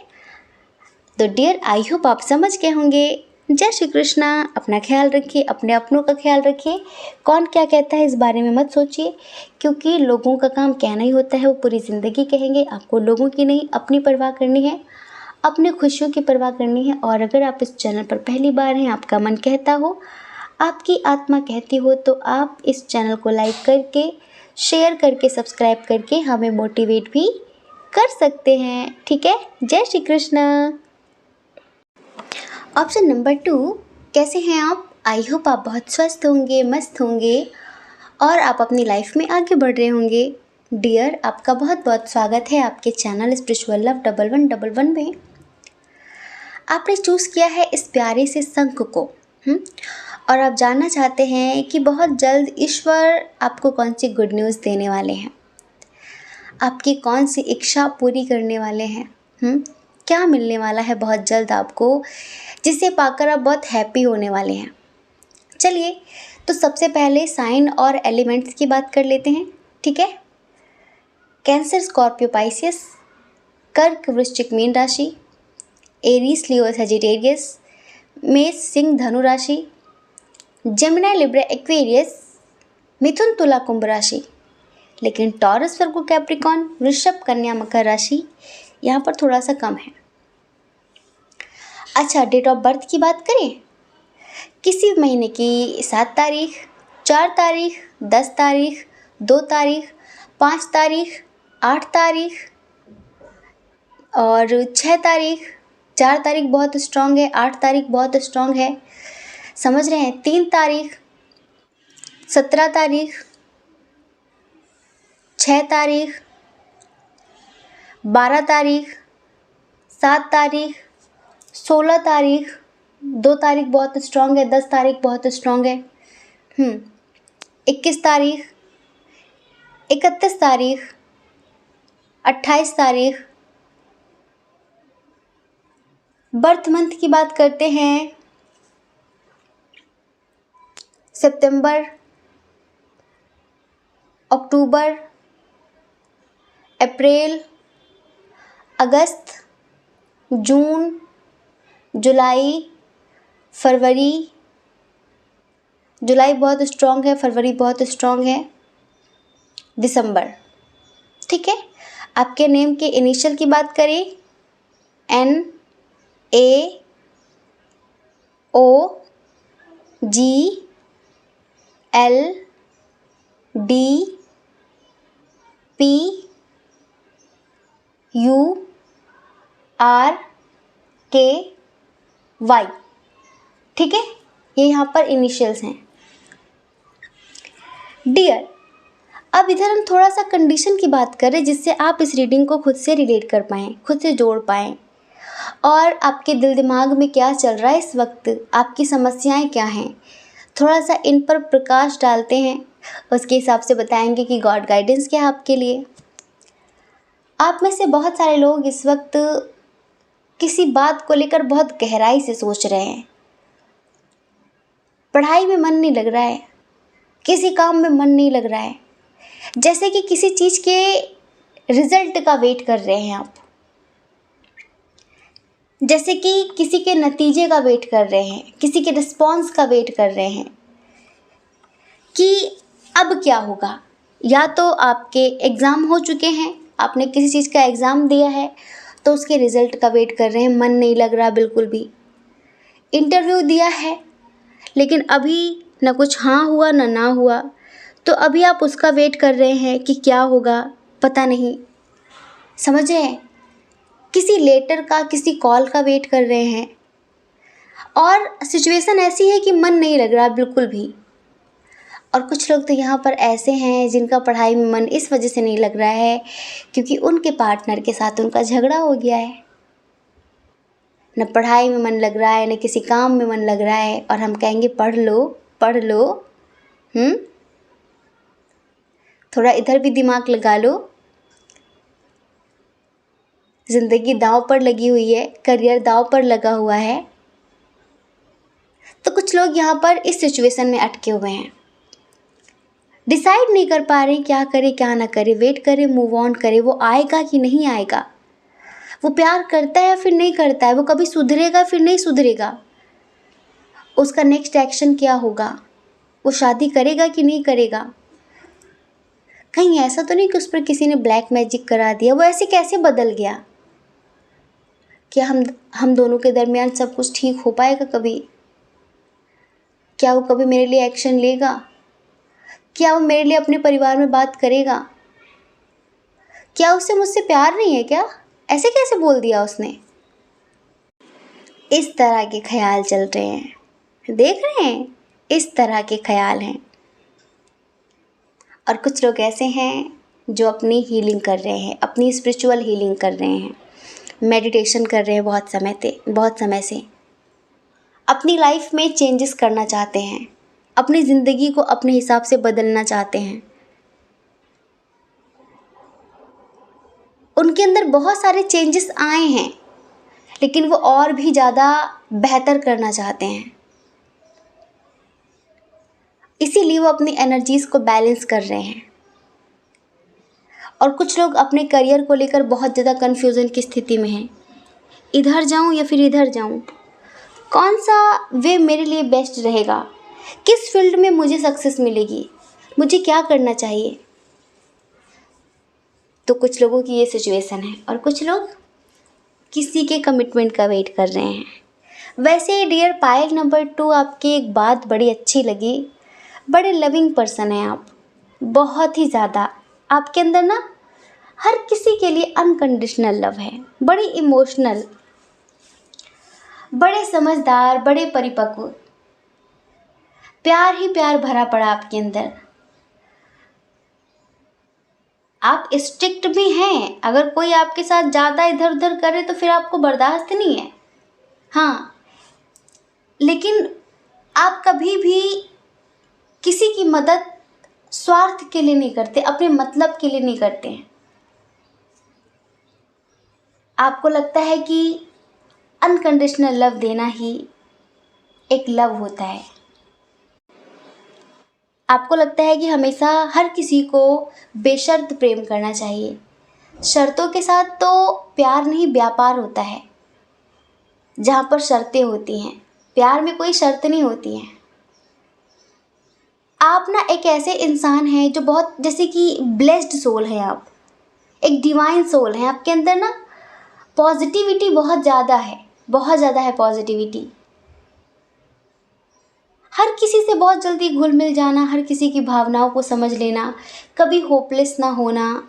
तो डियर, आई होप आप समझ गए होंगे। जय श्री कृष्णा। अपना ख्याल रखिए, अपने अपनों का ख्याल रखिए। कौन क्या कहता है इस बारे में मत सोचिए, क्योंकि लोगों का काम कहना ही होता है, वो पूरी ज़िंदगी कहेंगे। आपको लोगों की नहीं, अपनी परवाह करनी है, अपनी खुशियों की परवाह करनी है। और अगर आप इस चैनल पर पहली बार हैं, आपका मन कहता हो, आपकी आत्मा कहती हो, तो आप इस चैनल को लाइक करके, शेयर करके, सब्सक्राइब करके हमें मोटिवेट भी कर सकते हैं, ठीक है। जय श्री कृष्ण। ऑप्शन नंबर 2, कैसे हैं आप? आई होप आप बहुत स्वस्थ होंगे, मस्त होंगे और आप अपनी लाइफ में आगे बढ़ रहे होंगे। डियर, आपका बहुत बहुत स्वागत है आपके चैनल स्पिरिचुअल लव 1111 में। आपने चूज़ किया है इस प्यारे से शंख को, और आप जानना चाहते हैं कि बहुत जल्द ईश्वर आपको कौन सी गुड न्यूज़ देने वाले हैं, आपकी कौन सी इच्छा पूरी करने वाले हैं, क्या मिलने वाला है बहुत जल्द आपको, जिसे पाकर आप बहुत हैप्पी होने वाले हैं। चलिए, तो सबसे पहले साइन और एलिमेंट्स की बात कर लेते हैं, ठीक है। कैंसर, स्कॉर्पियो, पाइसियस, कर्क, वृश्चिक, मीन राशि, एरीज, लियो, सजिटेरियस, मेष, सिंह, धनु राशि, जेमिनी, लिब्रा, एक्वेरियस, मिथुन, तुला, कुंभ राशि। लेकिन टॉरस, वर्गो, कैप्रिकॉन, वृषभ, कन्या, मकर राशि यहाँ पर थोड़ा सा कम है। अच्छा, डेट ऑफ बर्थ की बात करें, किसी महीने की 7 तारीख, 4 तारीख, 10 तारीख, 2 तारीख, 5 तारीख, 8 तारीख और 6 तारीख। 4 तारीख बहुत स्ट्रॉन्ग है, 8 तारीख बहुत स्ट्रॉन्ग है, समझ रहे हैं। 3 तारीख, 17 तारीख, 6 तारीख, 12 तारीख, 7 तारीख, 16 तारीख, 2 तारीख बहुत स्ट्रॉन्ग है, 10 तारीख बहुत स्ट्रॉन्ग है, 21 तारीख, 31 तारीख, 28 तारीख। बर्थ मंथ की बात करते हैं, सितंबर, अक्टूबर, अप्रैल, अगस्त, जून, जुलाई, फरवरी। जुलाई बहुत स्ट्रॉन्ग है, फरवरी बहुत स्ट्रॉन्ग है, दिसंबर, ठीक है। आपके नेम के इनिशियल की बात करें, N A O G L D P U R K Y, ठीक है। ये यहाँ पर इनिशियल्स हैं। डियर, अब इधर हम थोड़ा सा कंडीशन की बात करें, जिससे आप इस रीडिंग को खुद से रिलेट कर पाएँ, खुद से जोड़ पाएँ, और आपके दिल दिमाग में क्या चल रहा है इस वक्त, आपकी समस्याएं क्या हैं, थोड़ा सा इन पर प्रकाश डालते हैं। उसके हिसाब से बताएंगे कि गॉड गाइडेंस क्या है आपके लिए। आप में से बहुत सारे लोग इस वक्त किसी बात को लेकर बहुत गहराई से सोच रहे हैं। पढ़ाई में मन नहीं लग रहा है, किसी काम में मन नहीं लग रहा है, जैसे कि किसी चीज़ के रिजल्ट का वेट कर रहे हैं आप, जैसे कि किसी के नतीजे का वेट कर रहे हैं, किसी के रिस्पॉन्स का वेट कर रहे हैं कि अब क्या होगा। या तो आपके एग्ज़ाम हो चुके हैं, आपने किसी चीज़ का एग्ज़ाम दिया है तो उसके रिज़ल्ट का वेट कर रहे हैं, मन नहीं लग रहा बिल्कुल भी। इंटरव्यू दिया है लेकिन अभी ना कुछ हाँ हुआ ना हुआ, तो अभी आप उसका वेट कर रहे हैं कि क्या होगा, पता नहीं, समझ रहे हैं। किसी लेटर का, किसी कॉल का वेट कर रहे हैं, और सिचुएशन ऐसी है कि मन नहीं लग रहा बिल्कुल भी। और कुछ लोग तो यहाँ पर ऐसे हैं जिनका पढ़ाई में मन इस वजह से नहीं लग रहा है क्योंकि उनके पार्टनर के साथ उनका झगड़ा हो गया है। न पढ़ाई में मन लग रहा है, न किसी काम में मन लग रहा है, और हम कहेंगे पढ़ लो पढ़ लो। थोड़ा इधर भी दिमाग लगा लो। ज़िंदगी दांव पर लगी हुई है, करियर दांव पर लगा हुआ है, तो कुछ लोग यहाँ पर इस सिचुएशन में अटके हुए हैं, डिसाइड नहीं कर पा रहे हैं क्या करे क्या ना करे, वेट करे, मूव ऑन करे, वो आएगा कि नहीं आएगा, वो प्यार करता है या फिर नहीं करता है, वो कभी सुधरेगा फिर नहीं सुधरेगा, उसका नेक्स्ट एक्शन क्या होगा, वो शादी करेगा कि नहीं करेगा। कहीं ऐसा तो नहीं कि उस पर किसी ने ब्लैक मैजिक करा दिया, वो ऐसे कैसे बदल गया। क्या हम दोनों के दरमियान सब कुछ ठीक हो पाएगा कभी? क्या वो कभी मेरे लिए एक्शन लेगा? क्या वो मेरे लिए अपने परिवार में बात करेगा? क्या उसे मुझसे प्यार नहीं है क्या? ऐसे कैसे बोल दिया उसने? इस तरह के ख्याल चल रहे हैं, देख रहे हैं, इस तरह के ख्याल हैं। और कुछ लोग ऐसे हैं जो अपनी हीलिंग कर रहे हैं, अपनी स्पिरिचुअल हीलिंग कर रहे हैं, मेडिटेशन कर रहे हैं बहुत समय से, अपनी लाइफ में चेंजेस करना चाहते हैं, अपनी ज़िंदगी को अपने हिसाब से बदलना चाहते हैं। उनके अंदर बहुत सारे चेंजेस आए हैं, लेकिन वो और भी ज़्यादा बेहतर करना चाहते हैं, इसीलिए वो अपनी एनर्जीज़ को बैलेंस कर रहे हैं। और कुछ लोग अपने करियर को लेकर बहुत ज़्यादा कन्फ्यूज़न की स्थिति में हैं, इधर जाऊं या फिर इधर जाऊं, कौन सा वे मेरे लिए बेस्ट रहेगा, किस फील्ड में मुझे सक्सेस मिलेगी, मुझे क्या करना चाहिए। तो कुछ लोगों की ये सिचुएशन है और कुछ लोग किसी के कमिटमेंट का वेट कर रहे हैं। वैसे डियर पायल नंबर 2, आपकी एक बात बड़ी अच्छी लगी, बड़े लविंग पर्सन हैं आप, बहुत ही ज़्यादा। आपके अंदर ना हर किसी के लिए अनकंडीशनल लव है, बड़ी इमोशनल, बड़े समझदार, बड़े परिपक्व, प्यार ही प्यार भरा पड़ा आपके अंदर। आप स्ट्रिक्ट भी हैं, अगर कोई आपके साथ ज़्यादा इधर उधर करे तो फिर आपको बर्दाश्त नहीं है, हाँ, लेकिन आप कभी भी किसी की मदद स्वार्थ के लिए नहीं करते, अपने मतलब के लिए नहीं करते हैं। आपको लगता है कि अनकंडीशनल लव देना ही एक लव होता है। आपको लगता है कि हमेशा हर किसी को बेशर्त प्रेम करना चाहिए। शर्तों के साथ तो प्यार नहीं, व्यापार होता है, जहाँ पर शर्तें होती हैं। प्यार में कोई शर्त नहीं होती है। आप ना एक ऐसे इंसान हैं जो बहुत, जैसे कि ब्लेस्ड सोल है आप, एक डिवाइन सोल है। आपके अंदर ना पॉजिटिविटी बहुत ज़्यादा है, बहुत ज़्यादा है पॉजिटिविटी। हर किसी से बहुत जल्दी घुल मिल जाना, हर किसी की भावनाओं को समझ लेना, कभी होपलेस ना होना,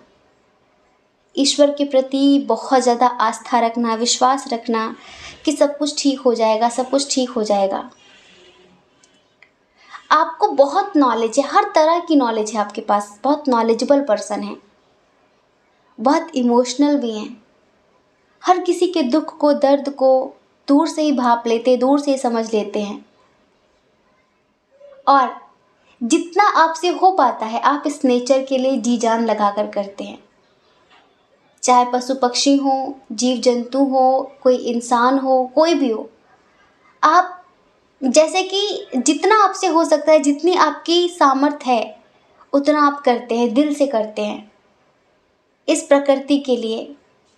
ईश्वर के प्रति बहुत ज़्यादा आस्था रखना, विश्वास रखना कि सब कुछ ठीक हो जाएगा, सब कुछ ठीक हो जाएगा। आपको बहुत नॉलेज है, हर तरह की नॉलेज है आपके पास, बहुत नॉलेजेबल पर्सन है, बहुत इमोशनल भी हैं, हर किसी के दुख को, दर्द को दूर से ही भाप लेते, दूर से ही समझ लेते हैं। और जितना आपसे हो पाता है आप इस नेचर के लिए जी जान लगा कर करते हैं, चाहे पशु पक्षी हो, जीव जंतु हो, कोई इंसान हो, कोई भी हो। आप जैसे कि जितना आपसे हो सकता है, जितनी आपकी सामर्थ्य है, उतना आप करते हैं, दिल से करते हैं इस प्रकृति के लिए।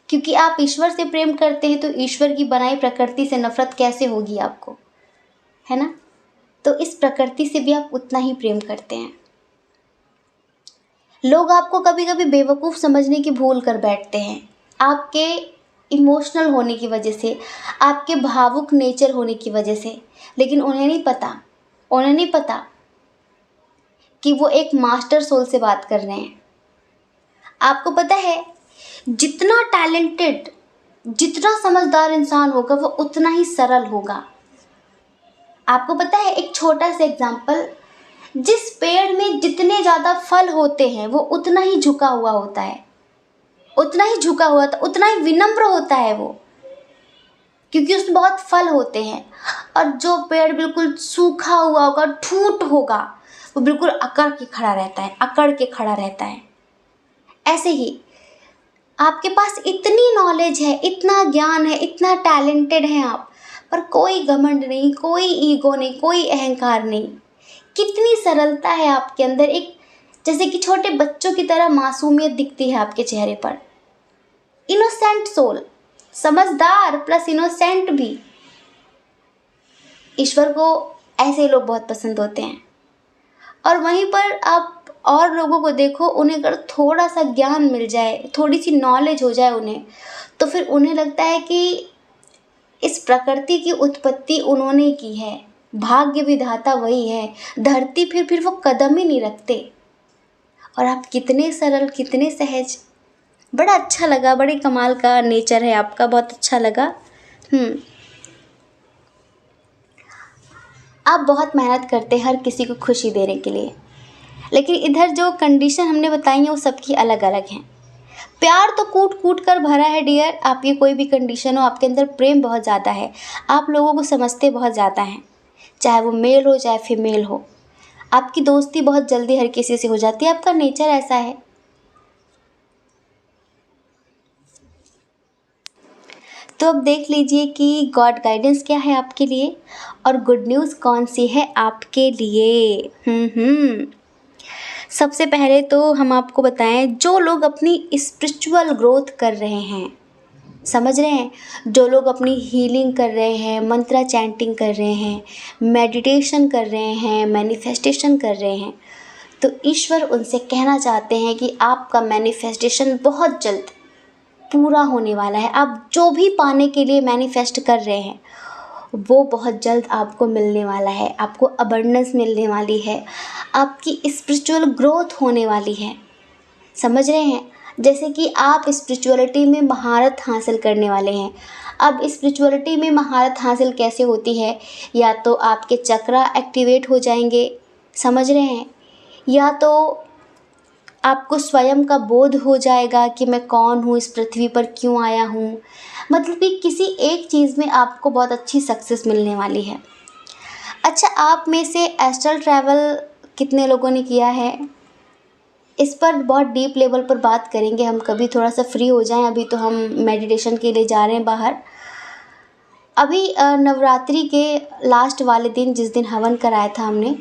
क्योंकि आप ईश्वर से प्रेम करते हैं तो ईश्वर की बनाई प्रकृति से नफरत कैसे होगी आपको, है ना। तो इस प्रकृति से भी आप उतना ही प्रेम करते हैं। लोग आपको कभी कभी बेवकूफ़ समझने की भूल कर बैठते हैं, आपके इमोशनल होने की वजह से, आपके भावुक नेचर होने की वजह से। लेकिन उन्हें नहीं पता कि वो एक मास्टर सोल से बात कर रहे हैं। आपको पता है, जितना टैलेंटेड, जितना समझदार इंसान होगा वो उतना ही सरल होगा। आपको पता है, एक छोटा सा एग्जाम्पल, जिस पेड़ में जितने ज़्यादा फल होते हैं वो उतना ही झुका हुआ होता है, उतना ही विनम्र होता है वो, क्योंकि उसमें बहुत फल होते हैं। और जो पेड़ बिल्कुल सूखा हुआ होगा, ठूंठ होगा, वो बिल्कुल अकड़ के खड़ा रहता है। ऐसे ही आपके पास इतनी नॉलेज है, इतना ज्ञान है, इतना टैलेंटेड हैं आप, और कोई घमंड नहीं, कोई ईगो नहीं, कोई अहंकार नहीं। कितनी सरलता है आपके अंदर, एक जैसे कि छोटे बच्चों की तरह मासूमियत दिखती है आपके चेहरे पर। इनोसेंट सोल, समझदार प्लस इनोसेंट भी। ईश्वर को ऐसे लोग बहुत पसंद होते हैं। और वहीं पर आप और लोगों को देखो, उन्हें अगर थोड़ा सा ज्ञान मिल जाए, थोड़ी सी नॉलेज हो जाए उन्हें, तो फिर उन्हें लगता है कि इस प्रकृति की उत्पत्ति उन्होंने की है, भाग्य विधाता वही है, धरती फिर वो कदम ही नहीं रखते। और आप कितने सरल, कितने सहज, बड़ा अच्छा लगा, बड़े कमाल का नेचर है आपका, बहुत अच्छा लगा। आप बहुत मेहनत करते हैं हर किसी को खुशी देने के लिए, लेकिन इधर जो कंडीशन हमने बताई है वो सबकी अलग अलग हैं। प्यार तो कूट कूट कर भरा है डियर, आपकी कोई भी कंडीशन हो, आपके अंदर प्रेम बहुत ज़्यादा है, आप लोगों को समझते बहुत ज़्यादा हैं, चाहे वो मेल हो चाहे फीमेल हो। आपकी दोस्ती बहुत जल्दी हर किसी से हो जाती है, आपका नेचर ऐसा है। तो अब देख लीजिए कि गॉड गाइडेंस क्या है आपके लिए और गुड न्यूज़ कौन सी है आपके लिए। सबसे पहले तो हम आपको बताएं, जो लोग अपनी स्पिरिचुअल ग्रोथ कर रहे हैं, समझ रहे हैं, जो लोग अपनी हीलिंग कर रहे हैं, मंत्रा चैंटिंग कर रहे हैं, मेडिटेशन कर रहे हैं, मैनिफेस्टेशन कर रहे हैं, तो ईश्वर उनसे कहना चाहते हैं कि आपका मैनिफेस्टेशन बहुत जल्द पूरा होने वाला है। आप जो भी पाने के लिए मैनिफेस्ट कर रहे हैं वो बहुत जल्द आपको मिलने वाला है, आपको अबंडेंस मिलने वाली है, आपकी स्पिरिचुअल ग्रोथ होने वाली है। समझ रहे हैं, जैसे कि आप स्पिरिचुअलिटी में महारत हासिल करने वाले हैं। अब स्पिरिचुअलिटी में महारत हासिल कैसे होती है, या तो आपके चक्रा एक्टिवेट हो जाएंगे, समझ रहे हैं, या तो आपको स्वयं का बोध हो जाएगा कि मैं कौन हूँ, इस पृथ्वी पर क्यों आया हूँ। मतलब कि किसी एक चीज़ में आपको बहुत अच्छी सक्सेस मिलने वाली है। अच्छा, आप में से एस्ट्रल ट्रैवल कितने लोगों ने किया है, इस पर बहुत डीप लेवल पर बात करेंगे हम, कभी थोड़ा सा फ्री हो जाएं। अभी तो हम मेडिटेशन के लिए जा रहे हैं बाहर। अभी नवरात्रि के लास्ट वाले दिन, जिस दिन हवन कराया था हमने,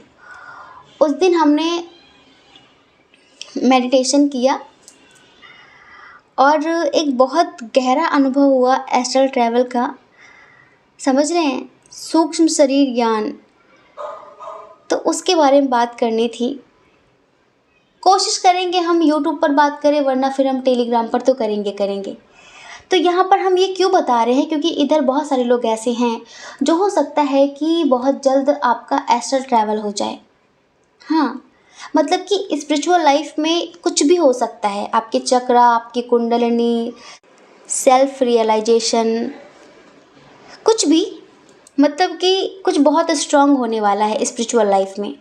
उस दिन हमने मेडिटेशन किया और एक बहुत गहरा अनुभव हुआ एस्ट्रल ट्रैवल का। समझ रहे हैं, सूक्ष्म शरीर ज्ञान, तो उसके बारे में बात करनी थी। कोशिश करेंगे हम यूट्यूब पर बात करें, वरना फिर हम टेलीग्राम पर तो करेंगे। तो यहाँ पर हम ये क्यों बता रहे हैं, क्योंकि इधर बहुत सारे लोग ऐसे हैं जो हो सकता है कि बहुत जल्द आपका एस्ट्रल ट्रैवल हो जाए। हाँ, मतलब कि स्पिरिचुअल लाइफ में कुछ भी हो सकता है, आपके चक्रा, आपकी कुंडलिनी, सेल्फ रियलाइजेशन, कुछ भी, मतलब कि कुछ बहुत स्ट्रांग होने वाला है स्पिरिचुअल लाइफ में।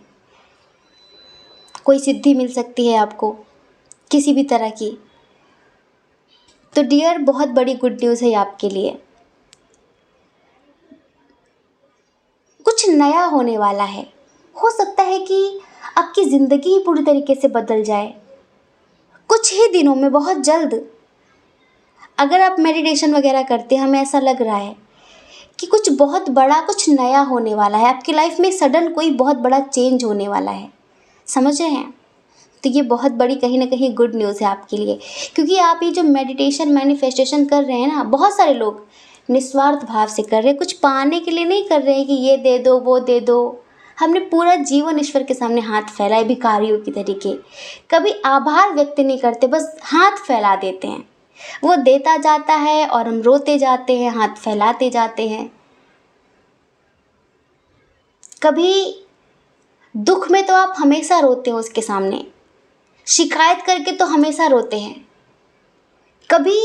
कोई सिद्धि मिल सकती है आपको किसी भी तरह की। तो डियर, बहुत बड़ी गुड न्यूज़ है आपके लिए, कुछ नया होने वाला है। हो सकता है कि आपकी ज़िंदगी ही पूरी तरीके से बदल जाए कुछ ही दिनों में, बहुत जल्द। अगर आप मेडिटेशन वगैरह करते हैं, हमें ऐसा लग रहा है कि कुछ बहुत बड़ा, कुछ नया होने वाला है आपकी लाइफ में, सडन कोई बहुत बड़ा चेंज होने वाला है। समझ रहे हैं, तो ये बहुत बड़ी कहीं ना कहीं गुड न्यूज़ है आपके लिए, क्योंकि आप ये जो मेडिटेशन मैनिफेस्टेशन कर रहे हैं ना, बहुत सारे लोग निस्वार्थ भाव से कर रहे हैं, कुछ पाने के लिए नहीं कर रहे हैं कि ये दे दो वो दे दो। हमने पूरा जीवन ईश्वर के सामने हाथ फैलाए भिखारियों की तरीके, कभी आभार व्यक्त नहीं करते, बस हाथ फैला देते हैं। वो देता जाता है और हम रोते जाते हैं, हाथ फैलाते जाते हैं। कभी दुख में तो आप हमेशा रोते हो उसके सामने, शिकायत करके तो हमेशा रोते हैं, कभी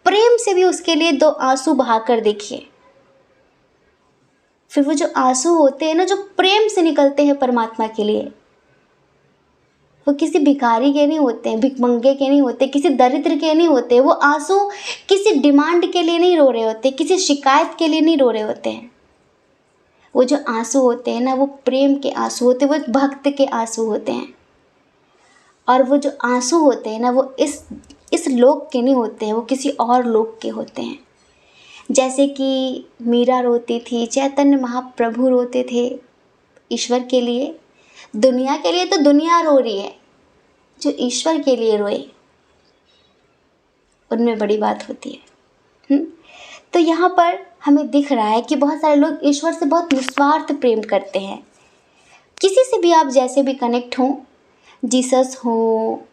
प्रेम से भी उसके लिए 2 आंसू बहाकर देखिए। फिर वो जो आंसू होते हैं ना, जो प्रेम से निकलते हैं परमात्मा के लिए, वो किसी भिखारी के नहीं होते हैं, भिखमंगे के नहीं होते, किसी दरिद्र के नहीं होते। वो आंसू किसी डिमांड के लिए नहीं रो रहे होते, किसी शिकायत के लिए नहीं रो रहे होते हैं। वो जो आंसू होते हैं ना, वो प्रेम के आंसू होते हैं, वो एक भक्त के आंसू होते हैं। और वो जो आंसू होते हैं ना, वो इस लोक के नहीं होते हैं, वो किसी और लोक के होते हैं। जैसे कि मीरा रोती थी, चैतन्य महाप्रभु रोते थे ईश्वर के लिए। दुनिया के लिए तो दुनिया रो रही है, जो ईश्वर के लिए रोए उनमें बड़ी बात होती है। तो यहाँ पर हमें दिख रहा है कि बहुत सारे लोग ईश्वर से बहुत निस्वार्थ प्रेम करते हैं। किसी से भी आप जैसे भी कनेक्ट हों, जीसस हो,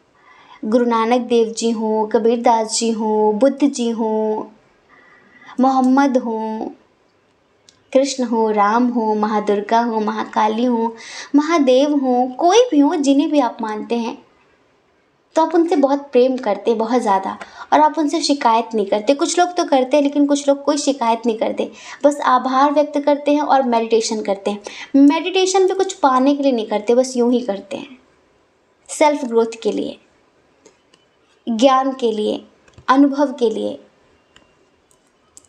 गुरु नानक देव जी हो, कबीर दास जी हो, बुद्ध जी हो, मोहम्मद हो, कृष्ण हो, राम हो, महादुर्गा हो, महाकाली हो, महादेव हो, कोई भी हो, जिन्हें भी आप मानते हैं, तो आप उनसे बहुत प्रेम करते, बहुत ज़्यादा, और आप उनसे शिकायत नहीं करते। कुछ लोग तो करते हैं, लेकिन कुछ लोग कोई शिकायत नहीं करते, बस आभार व्यक्त करते हैं और मेडिटेशन करते हैं। मेडिटेशन भी कुछ पाने के लिए नहीं करते, बस यूं ही करते हैं, सेल्फ ग्रोथ के लिए, ज्ञान के लिए, अनुभव के लिए।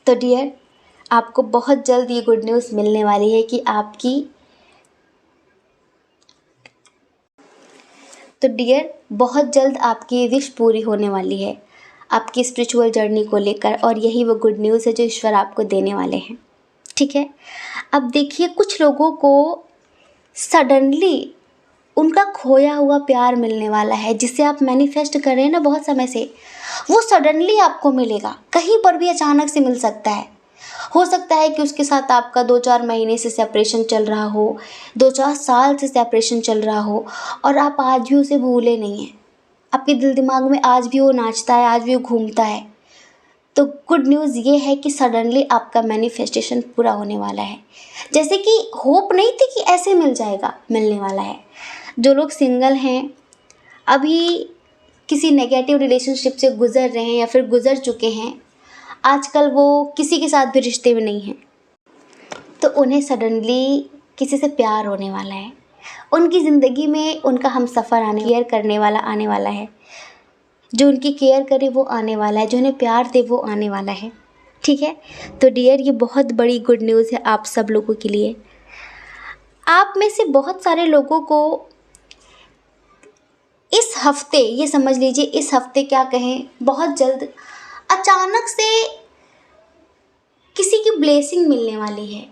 तो डियर, आपको बहुत जल्द ये गुड न्यूज़ मिलने वाली है कि बहुत जल्द आपकी विश पूरी होने वाली है आपकी स्पिरिचुअल जर्नी को लेकर, और यही वो गुड न्यूज़ है जो ईश्वर आपको देने वाले हैं। ठीक है, अब देखिए, कुछ लोगों को सडनली उनका खोया हुआ प्यार मिलने वाला है, जिसे आप मैनिफेस्ट कर रहे हैं ना बहुत समय से, वो सडनली आपको मिलेगा, कहीं पर भी अचानक से मिल सकता है। हो सकता है कि उसके साथ आपका 2-4 महीने से सेपरेशन चल रहा हो, 2-4 साल से सेपरेशन चल रहा हो, और आप आज भी उसे भूले नहीं हैं। आपके दिल दिमाग में आज भी वो नाचता है, आज भी वो घूमता है। तो गुड न्यूज़ ये है कि सडनली आपका मैनिफेस्टेशन पूरा होने वाला है। जैसे कि होप नहीं थी कि ऐसे मिल जाएगा, मिलने वाला है। जो लोग सिंगल हैं, अभी किसी नेगेटिव रिलेशनशिप से गुज़र रहे हैं या फिर गुज़र चुके हैं, आजकल वो किसी के साथ भी रिश्ते में नहीं हैं, तो उन्हें सडनली किसी से प्यार होने वाला है। उनकी ज़िंदगी में उनका हमसफ़र केयर करने वाला आने वाला है, जो उनकी केयर करे वो आने वाला है, जो उन्हें प्यार दे वो आने वाला है। ठीक है, तो डियर, ये बहुत बड़ी गुड न्यूज़ है आप सब लोगों के लिए। आप में से बहुत सारे लोगों को इस हफ्ते, ये समझ लीजिए इस हफ्ते क्या कहें, बहुत जल्द अचानक से किसी की ब्लेसिंग मिलने वाली है,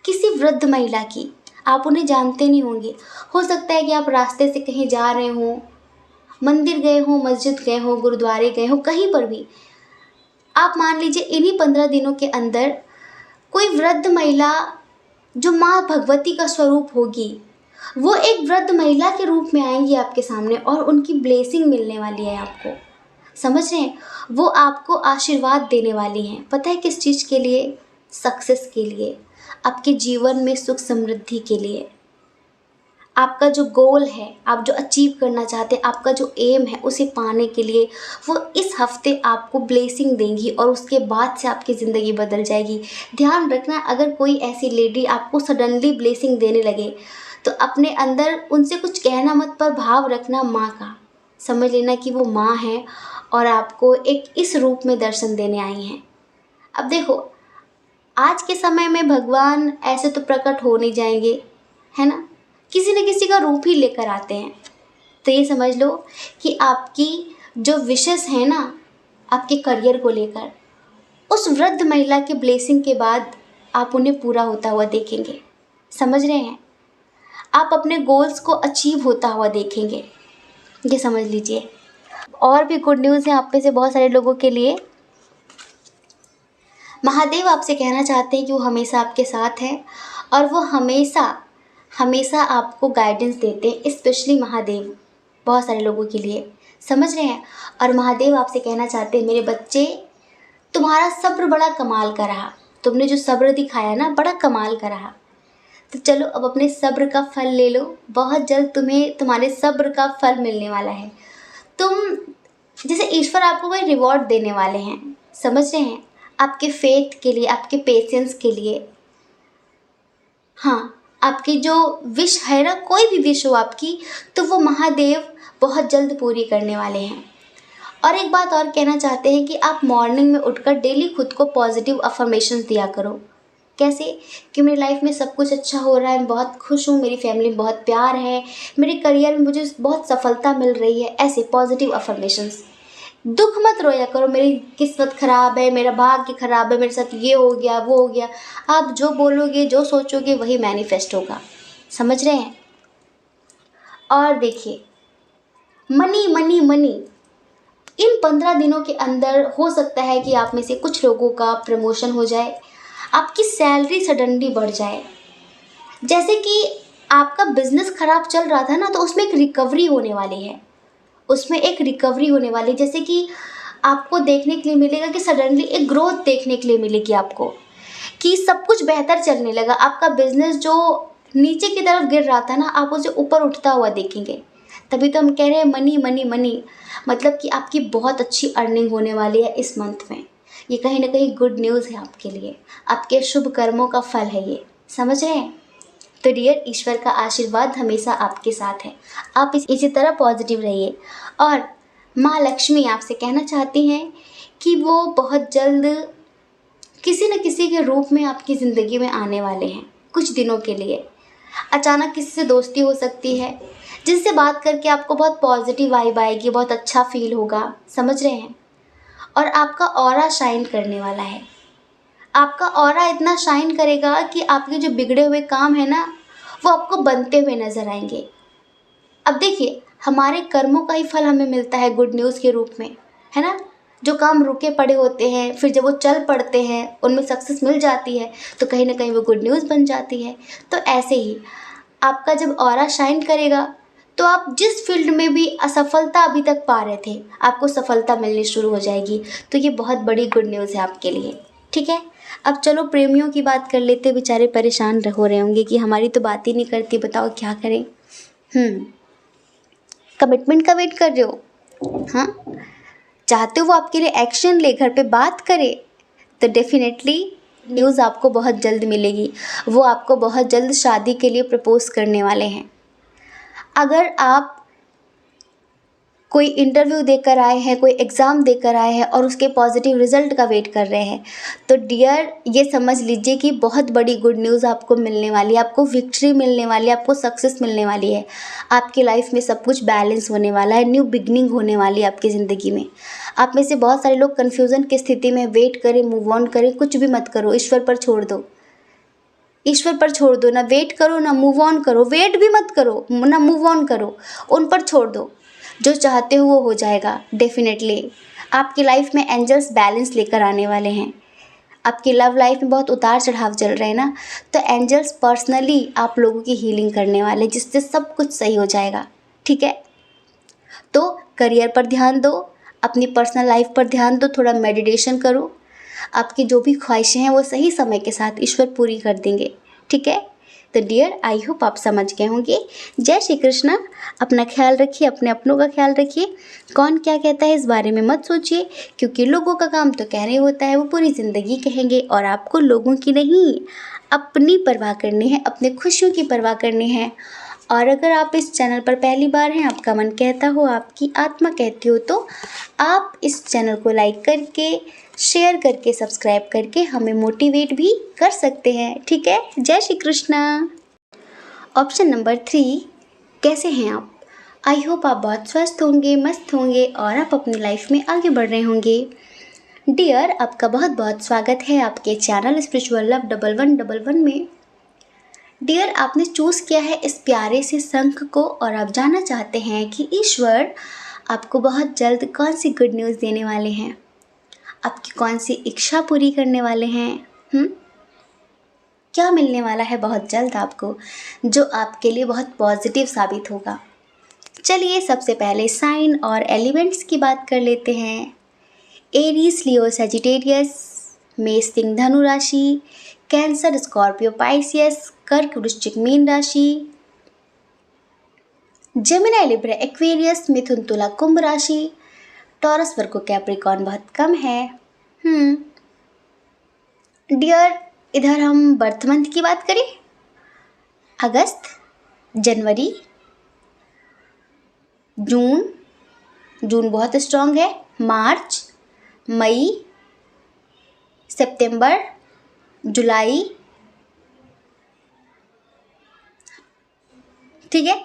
किसी वृद्ध महिला की। आप उन्हें जानते नहीं होंगे। हो सकता है कि आप रास्ते से कहीं जा रहे हों, मंदिर गए हों, मस्जिद गए हों, गुरुद्वारे गए हों, कहीं पर भी। आप मान लीजिए इन्हीं 15 दिनों के अंदर कोई वृद्ध महिला जो माँ भगवती का स्वरूप होगी, वो एक वृद्ध महिला के रूप में आएंगी आपके सामने, और उनकी ब्लेसिंग मिलने वाली है आपको। समझ रहे हैं? वो आपको आशीर्वाद देने वाली हैं। पता है किस चीज़ के लिए? सक्सेस के लिए, आपके जीवन में सुख समृद्धि के लिए। आपका जो गोल है, आप जो अचीव करना चाहते हैं, आपका जो एम है, उसे पाने के लिए वो इस हफ्ते आपको ब्लेसिंग देंगी, और उसके बाद से आपकी ज़िंदगी बदल जाएगी। ध्यान रखना, अगर कोई ऐसी लेडी आपको सडनली ब्लेसिंग देने लगे तो अपने अंदर उनसे कुछ कहना मत, पर भाव रखना माँ का। समझ लेना कि वो माँ है और आपको एक इस रूप में दर्शन देने आई हैं। अब देखो, आज के समय में भगवान ऐसे तो प्रकट हो नहीं जाएंगे, है ना, किसी न किसी का रूप ही लेकर आते हैं। तो ये समझ लो कि आपकी जो विशेस है ना, आपके करियर को लेकर, उस वृद्ध महिला के ब्लेसिंग के बाद आप उन्हें पूरा होता हुआ देखेंगे। समझ रहे हैं? आप अपने गोल्स को अचीव होता हुआ देखेंगे, ये समझ लीजिए। और भी गुड न्यूज़ है आप में से बहुत सारे लोगों के लिए। महादेव आपसे कहना चाहते हैं कि वो हमेशा आपके साथ हैं, और वो हमेशा आपको गाइडेंस देते हैं, स्पेशली महादेव बहुत सारे लोगों के लिए। समझ रहे हैं? और महादेव आपसे कहना चाहते हैं, मेरे बच्चे, तुम्हारा सब्र बड़ा कमाल का रहा, तुमने जो सब्र दिखाया ना, बड़ा कमाल का रहा। तो चलो अब अपने सब्र का फल ले लो, बहुत जल्द तुम्हें तुम्हारे सब्र का फल मिलने वाला है। तुम जैसे ईश्वर आपको कोई रिवॉर्ड देने वाले हैं, समझ रहे हैं, आपके फेथ के लिए, आपके पेशेंस के लिए। हाँ, आपकी जो विश है ना, कोई भी विश हो आपकी, तो वो महादेव बहुत जल्द पूरी करने वाले हैं। और एक बात और कहना चाहते हैं कि आप मॉर्निंग में उठकर डेली खुद को पॉजिटिव अफर्मेशंस दिया करो। कैसे? कि मेरी लाइफ में सब कुछ अच्छा हो रहा है, मैं बहुत खुश हूँ, मेरी फैमिली में बहुत प्यार है, मेरे करियर में मुझे बहुत सफलता मिल रही है। ऐसे पॉजिटिव अफर्मेशंस दुख मत रोया करो मेरी किस्मत ख़राब है, मेरा भाग्य ख़राब है, मेरे साथ ये हो गया वो हो गया। आप जो बोलोगे जो सोचोगे वही मैनिफेस्ट होगा, समझ रहे हैं। और देखिए, मनी मनी मनी, इन 15 दिनों के अंदर हो सकता है कि आप में से कुछ लोगों का प्रमोशन हो जाए, आपकी सैलरी सडनली बढ़ जाए। जैसे कि आपका बिजनेस खराब चल रहा था ना, तो उसमें एक रिकवरी होने वाली है, उसमें एक रिकवरी होने वाली है। जैसे कि आपको देखने के लिए मिलेगा कि सडनली एक ग्रोथ देखने के लिए मिलेगी आपको, कि सब कुछ बेहतर चलने लगा। आपका बिजनेस जो नीचे की तरफ गिर रहा था ना, आप उसे ऊपर उठता हुआ देखेंगे। तभी तो हम कह रहे हैं मनी मनी मनी, मतलब कि आपकी बहुत अच्छी अर्निंग होने वाली है इस मंथ में। ये कहीं ना कहीं गुड न्यूज़ है आपके लिए, आपके शुभ कर्मों का फल है ये, समझ रहे हैं। तो डियर, ईश्वर का आशीर्वाद हमेशा आपके साथ है, आप इसी तरह पॉजिटिव रहिए। और माँ लक्ष्मी आपसे कहना चाहती हैं कि वो बहुत जल्द किसी न किसी के रूप में आपकी ज़िंदगी में आने वाले हैं कुछ दिनों के लिए। अचानक किसी से दोस्ती हो सकती है, जिनसे बात करके आपको बहुत पॉजिटिव वाइब आएगी, बहुत अच्छा फील होगा, समझ रहे हैं। और आपका ऑरा शाइन करने वाला है, आपका ऑरा इतना शाइन करेगा कि आपके जो बिगड़े हुए काम है ना, वो आपको बनते हुए नजर आएंगे। अब देखिए, हमारे कर्मों का ही फल हमें मिलता है गुड न्यूज़ के रूप में, है ना। जो काम रुके पड़े होते हैं, फिर जब वो चल पड़ते हैं, उनमें सक्सेस मिल जाती है, तो कहीं ना कहीं वो गुड न्यूज़ बन जाती है। तो ऐसे ही आपका जब ऑरा शाइन करेगा, तो आप जिस फील्ड में भी असफलता अभी तक पा रहे थे, आपको सफलता मिलनी शुरू हो जाएगी। तो ये बहुत बड़ी गुड न्यूज़ है आपके लिए, ठीक है। अब चलो प्रेमियों की बात कर लेते। बेचारे परेशान हो रहे होंगे कि हमारी तो बात ही नहीं करती, बताओ क्या करें। कमिटमेंट का वेट कर रहे हो, हाँ, चाहते हो वो आपके लिए एक्शन ले, घर पे बात करे, तो डेफिनेटली न्यूज़ आपको बहुत जल्द मिलेगी। वो आपको बहुत जल्द शादी के लिए प्रपोज करने वाले हैं। अगर आप कोई इंटरव्यू देकर आए हैं, कोई एग्ज़ाम देकर आए हैं और उसके पॉजिटिव रिजल्ट का वेट कर रहे हैं, तो डियर ये समझ लीजिए कि बहुत बड़ी गुड न्यूज़ आपको मिलने वाली है, आपको विक्ट्री मिलने वाली है, आपको सक्सेस मिलने वाली है। आपकी लाइफ में सब कुछ बैलेंस होने वाला है, न्यू बिगनिंग होने वाली है आपकी ज़िंदगी में। आप में से बहुत सारे लोग कन्फ्यूज़न की स्थिति में, वेट करें, मूव ऑन करें, कुछ भी मत करो, ईश्वर पर छोड़ दो, ईश्वर पर छोड़ दो। ना वेट करो ना मूव ऑन करो, वेट भी मत करो ना मूव ऑन करो, उन पर छोड़ दो। जो चाहते हो वो हो जाएगा डेफिनेटली। आपकी लाइफ में एंजल्स बैलेंस लेकर आने वाले हैं। आपकी लव लाइफ में बहुत उतार चढ़ाव चल रहे हैं ना, तो एंजल्स पर्सनली आप लोगों की हीलिंग करने वाले, जिससे सब कुछ सही हो जाएगा, ठीक है। तो करियर पर ध्यान दो, अपनी पर्सनल लाइफ पर ध्यान दो, थोड़ा मेडिटेशन करो। आपकी जो भी ख्वाहिशें हैं वो सही समय के साथ ईश्वर पूरी कर देंगे, ठीक है। तो डियर, आई होप आप समझ गए होंगे। जय श्री कृष्णा। अपना ख्याल रखिए, अपने अपनों का ख्याल रखिए। कौन क्या कहता है इस बारे में मत सोचिए, क्योंकि लोगों का काम तो कहने होता है, वो पूरी ज़िंदगी कहेंगे। और आपको लोगों की नहीं, अपनी परवाह करनी है, अपने खुशियों की परवाह करनी है। और अगर आप इस चैनल पर पहली बार हैं, आपका मन कहता हो, आपकी आत्मा कहती हो, तो आप इस चैनल को लाइक करके, शेयर करके, सब्सक्राइब करके हमें मोटिवेट भी कर सकते हैं, ठीक है। जय श्री कृष्णा। ऑप्शन नंबर 3, कैसे हैं आप? आई होप आप बहुत स्वस्थ होंगे, मस्त होंगे और आप अपनी लाइफ में आगे बढ़ रहे होंगे। डियर, आपका बहुत बहुत स्वागत है आपके चैनल स्पिरिचुअल लव 1111 में। डियर, आपने चूज़ किया है इस प्यारे से शंख को और आप जानना चाहते हैं कि ईश्वर आपको बहुत जल्द कौन सी गुड न्यूज़ देने वाले हैं, आपकी कौन सी इच्छा पूरी करने वाले हैं। क्या मिलने वाला है बहुत जल्द आपको, जो आपके लिए बहुत पॉजिटिव साबित होगा। चलिए सबसे पहले साइन और एलिमेंट्स की बात कर लेते हैं। एरीज, लियो, सजिटेरियस, मेष, सिंह, धनु राशि, कैंसर, स्कॉर्पियो, पाइसियस, कर्क, वृश्चिक, मीन राशि, जेमिनी, लिब्रा, एक्वेरियस, मिथुन, तुला, कुंभ राशि, टॉरस, वर्गो, कैप्रिकॉर्न बहुत कम है। डियर, इधर हम बर्थ मंथ की बात करें, अगस्त, जनवरी, जून, जून बहुत स्ट्रांग है, मार्च, मई, सितंबर, जुलाई, ठीक है।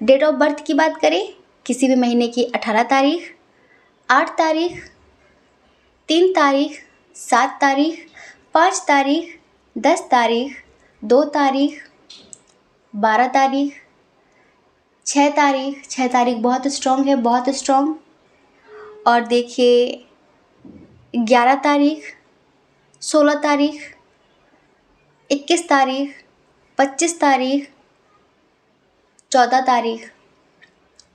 डेट ऑफ बर्थ की बात करें, किसी भी महीने की 18 तारीख, 8 तारीख, 3 तारीख, 7 तारीख, 5 तारीख, 10 तारीख, 2 तारीख, 12 तारीख, 6 तारीख। 6 तारीख बहुत स्ट्रॉन्ग है, बहुत स्ट्रॉन्ग। और देखिए 11 तारीख, 16 तारीख, 21 तारीख, 25 तारीख, 14 तारीख।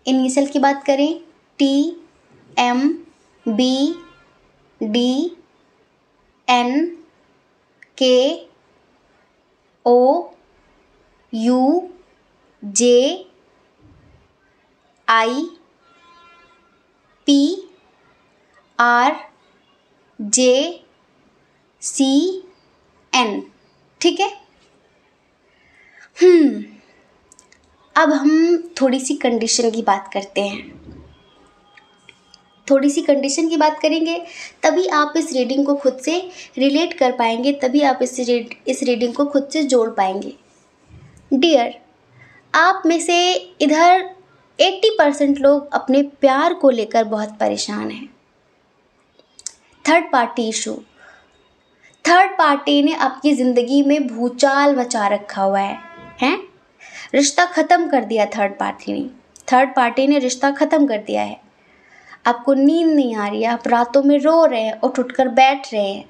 इनिशियल की बात करें, TMBDNKOUJIPRJCN। ठीक है। अब हम थोड़ी सी कंडीशन की बात करते हैं। थोड़ी सी कंडीशन की बात करेंगे तभी आप इस रीडिंग को खुद से रिलेट कर पाएंगे, तभी आप इस रीडिंग को खुद से जोड़ पाएंगे। डियर, आप में से इधर 80% लोग अपने प्यार को लेकर बहुत परेशान हैं। Third party issue, third party ने आपकी ज़िंदगी में भूचाल मचा रखा हुआ है? रिश्ता ख़त्म कर दिया थर्ड पार्टी ने रिश्ता ख़त्म कर दिया है। आपको नींद नहीं आ रही है, आप रातों में रो रहे हैं, उठ कर बैठ रहे हैं,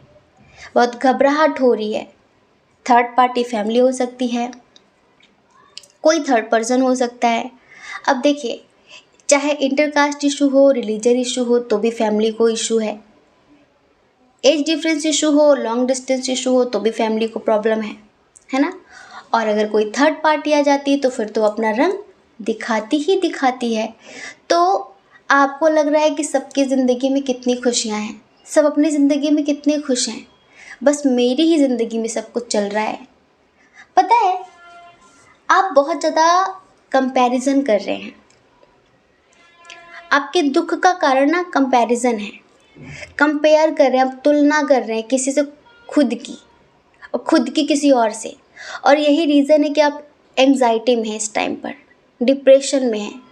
बहुत घबराहट हो रही है। थर्ड पार्टी फैमिली हो सकती है, कोई थर्ड पर्सन हो सकता है। अब देखिए, चाहे इंटरकास्ट इशू हो, रिलीजन इशू हो, तो भी फैमिली को इशू है। एज डिफरेंस इशू हो, लॉन्ग डिस्टेंस इशू हो, तो भी फैमिली को प्रॉब्लम है ना। और अगर कोई थर्ड पार्टी आ जाती है तो फिर तो अपना रंग दिखाती ही दिखाती है। तो आपको लग रहा है कि सबकी ज़िंदगी में कितनी खुशियाँ हैं, सब अपनी ज़िंदगी में कितने खुश हैं, बस मेरी ही ज़िंदगी में सब कुछ चल रहा है। पता है, आप बहुत ज़्यादा कंपैरिजन कर रहे हैं। आपके दुख का कारण ना कंपैरिजन है। कंपेयर कर रहे हैं, आप तुलना कर रहे हैं किसी से, खुद की और खुद की किसी और से। और यही रीज़न है कि आप एंग्जाइटी में हैं इस टाइम पर, डिप्रेशन में हैं,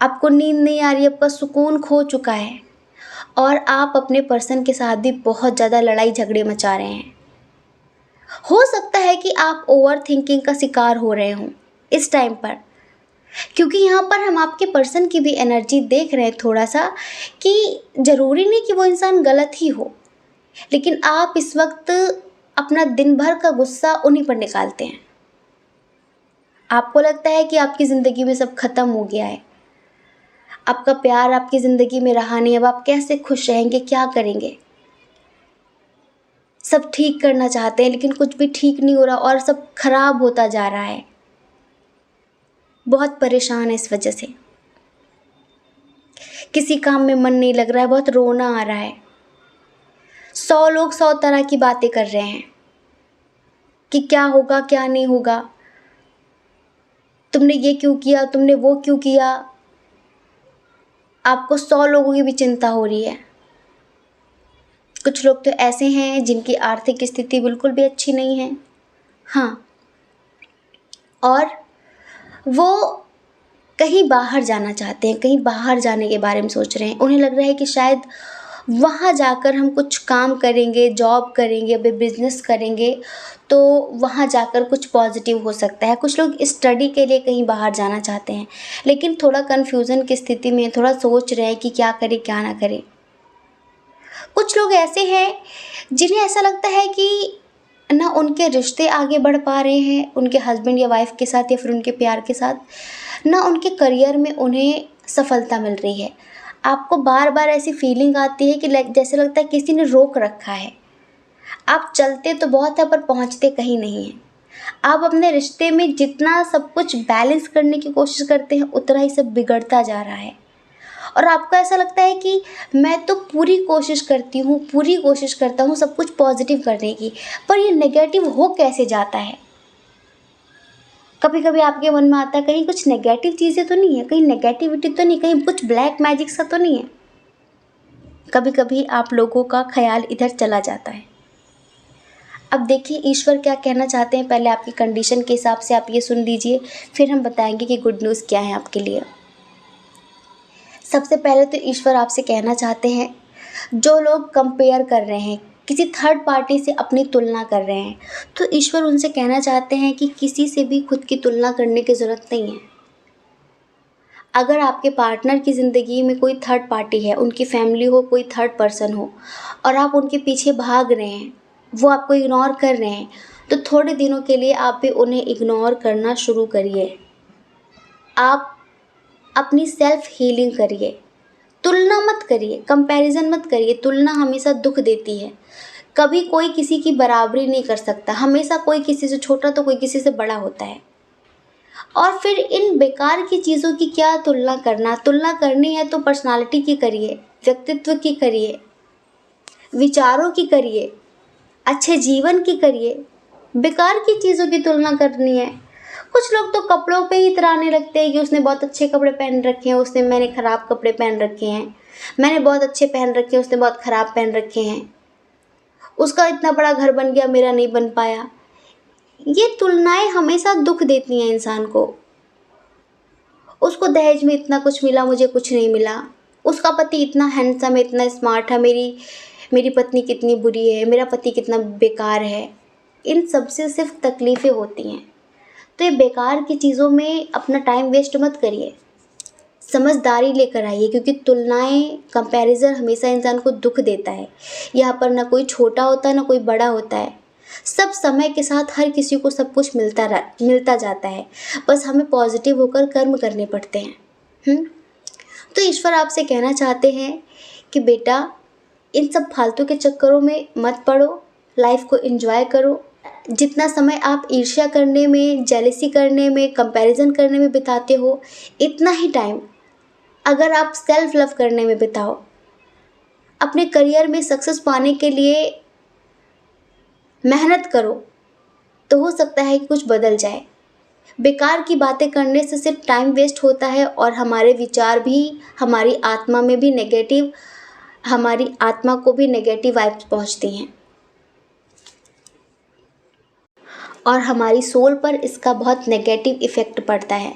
आपको नींद नहीं आ रही है, आपका सुकून खो चुका है। और आप अपने पर्सन के साथ भी बहुत ज़्यादा लड़ाई झगड़े मचा रहे हैं। हो सकता है कि आप ओवर थिंकिंग का शिकार हो रहे हों इस टाइम पर, क्योंकि यहाँ पर हम आपके पर्सन की भी एनर्जी देख रहे हैं थोड़ा सा, कि ज़रूरी नहीं कि वो इंसान गलत ही हो, लेकिन आप इस वक्त अपना दिन भर का गुस्सा उन्हीं पर निकालते हैं। आपको लगता है कि आपकी ज़िंदगी में सब खत्म हो गया है, आपका प्यार आपकी ज़िंदगी में रहा नहीं, अब आप कैसे खुश रहेंगे, क्या करेंगे। सब ठीक करना चाहते हैं लेकिन कुछ भी ठीक नहीं हो रहा और सब खराब होता जा रहा है। बहुत परेशान है इस वजह से, किसी काम में मन नहीं लग रहा है, बहुत रोना आ रहा है। 100 लोग 100 तरह की बातें कर रहे हैं कि क्या होगा क्या नहीं होगा, तुमने ये क्यों किया, तुमने वो क्यों किया। आपको 100 लोगों की भी चिंता हो रही है। कुछ लोग तो ऐसे हैं जिनकी आर्थिक स्थिति बिल्कुल भी अच्छी नहीं है, हाँ, और वो कहीं बाहर जाना चाहते हैं, कहीं बाहर जाने के बारे में सोच रहे हैं। उन्हें लग रहा है कि शायद वहाँ जाकर हम कुछ काम करेंगे, जॉब करेंगे, अभी बिज़नेस करेंगे तो वहाँ जाकर कुछ पॉजिटिव हो सकता है। कुछ लोग स्टडी के लिए कहीं बाहर जाना चाहते हैं लेकिन थोड़ा कन्फ्यूज़न की स्थिति में, थोड़ा सोच रहे हैं कि क्या करें क्या ना करें। कुछ लोग ऐसे हैं जिन्हें ऐसा लगता है कि ना उनके रिश्ते आगे बढ़ पा रहे हैं उनके हस्बैंड या वाइफ के साथ या फिर उनके प्यार के साथ, ना उनके करियर में उन्हें सफलता मिल रही है। आपको बार बार ऐसी फीलिंग आती है कि जैसे लगता है किसी ने रोक रखा है। आप चलते तो बहुत है पर पहुंचते कहीं नहीं हैं। आप अपने रिश्ते में जितना सब कुछ बैलेंस करने की कोशिश करते हैं उतना ही सब बिगड़ता जा रहा है। और आपको ऐसा लगता है कि मैं तो पूरी कोशिश करती हूँ, पूरी कोशिश करता हूँ सब कुछ पॉजिटिव करने की, पर ये नेगेटिव हो कैसे जाता है। कभी कभी आपके मन में आता है कहीं कुछ नेगेटिव चीज़ें तो नहीं है, कहीं नेगेटिविटी तो नहीं, कहीं कुछ ब्लैक मैजिक सा तो नहीं है। कभी कभी आप लोगों का ख्याल इधर चला जाता है। अब देखिए ईश्वर क्या कहना चाहते हैं, पहले आपकी कंडीशन के हिसाब से आप ये सुन लीजिए, फिर हम बताएंगे कि गुड न्यूज़ क्या है आपके लिए। सबसे पहले तो ईश्वर आपसे कहना चाहते हैं, जो लोग कंपेयर कर रहे हैं, किसी थर्ड पार्टी से अपनी तुलना कर रहे हैं, तो ईश्वर उनसे कहना चाहते हैं कि किसी से भी खुद की तुलना करने की ज़रूरत नहीं है। अगर आपके पार्टनर की ज़िंदगी में कोई थर्ड पार्टी है, उनकी फैमिली हो, कोई थर्ड पर्सन हो, और आप उनके पीछे भाग रहे हैं, वो आपको इग्नोर कर रहे हैं, तो थोड़े दिनों के लिए आप भी उन्हें इग्नोर करना शुरू करिए। आप अपनी सेल्फ हीलिंग करिए। तुलना मत करिए, कंपैरिजन मत करिए। तुलना हमेशा दुख देती है। कभी कोई किसी की बराबरी नहीं कर सकता। हमेशा कोई किसी से छोटा तो कोई किसी से बड़ा होता है। और फिर इन बेकार की चीज़ों की क्या तुलना करना। तुलना करनी है तो पर्सनालिटी की करिए, व्यक्तित्व की करिए, विचारों की करिए, अच्छे जीवन की करिए। बेकार की चीज़ों की तुलना करनी है। कुछ लोग तो कपड़ों पे ही इतराने लगते हैं कि उसने बहुत अच्छे कपड़े पहन रखे हैं, मैंने ख़राब कपड़े पहन रखे हैं, मैंने बहुत अच्छे पहन रखे हैं, उसने बहुत ख़राब पहन रखे हैं, उसका इतना बड़ा घर बन गया, मेरा नहीं बन पाया। ये तुलनाएं हमेशा दुख देती हैं इंसान को। उसको दहेज में इतना कुछ मिला, मुझे कुछ नहीं मिला। उसका पति इतना हैंडसम है, इतना स्मार्ट है, मेरी पत्नी कितनी बुरी है, मेरा पति कितना बेकार है। इन सब से सिर्फ तकलीफ़ें होती हैं। तो ये बेकार की चीज़ों में अपना टाइम वेस्ट मत करिए, समझदारी लेकर आइए, क्योंकि तुलनाएं, कंपैरिजन हमेशा इंसान को दुख देता है। यहाँ पर ना कोई छोटा होता है ना कोई बड़ा होता है। सब समय के साथ हर किसी को सब कुछ मिलता जाता है। बस हमें पॉजिटिव होकर कर्म करने पड़ते हैं। तो ईश्वर आपसे कहना चाहते हैं कि बेटा, इन सब फालतू के चक्करों में मत पड़ो, लाइफ को एंजॉय करो। जितना समय आप ईर्ष्या करने में, जेलसी करने में, कंपैरिजन करने में बिताते हो, इतना ही टाइम अगर आप सेल्फ लव करने में बिताओ, अपने करियर में सक्सेस पाने के लिए मेहनत करो, तो हो सकता है कि कुछ बदल जाए। बेकार की बातें करने से सिर्फ टाइम वेस्ट होता है और हमारे विचार भी, हमारी आत्मा में भी नेगेटिव, हमारी आत्मा को भी नेगेटिव वाइब्स पहुंचती हैं और हमारी सोल पर इसका बहुत नेगेटिव इफ़ेक्ट पड़ता है।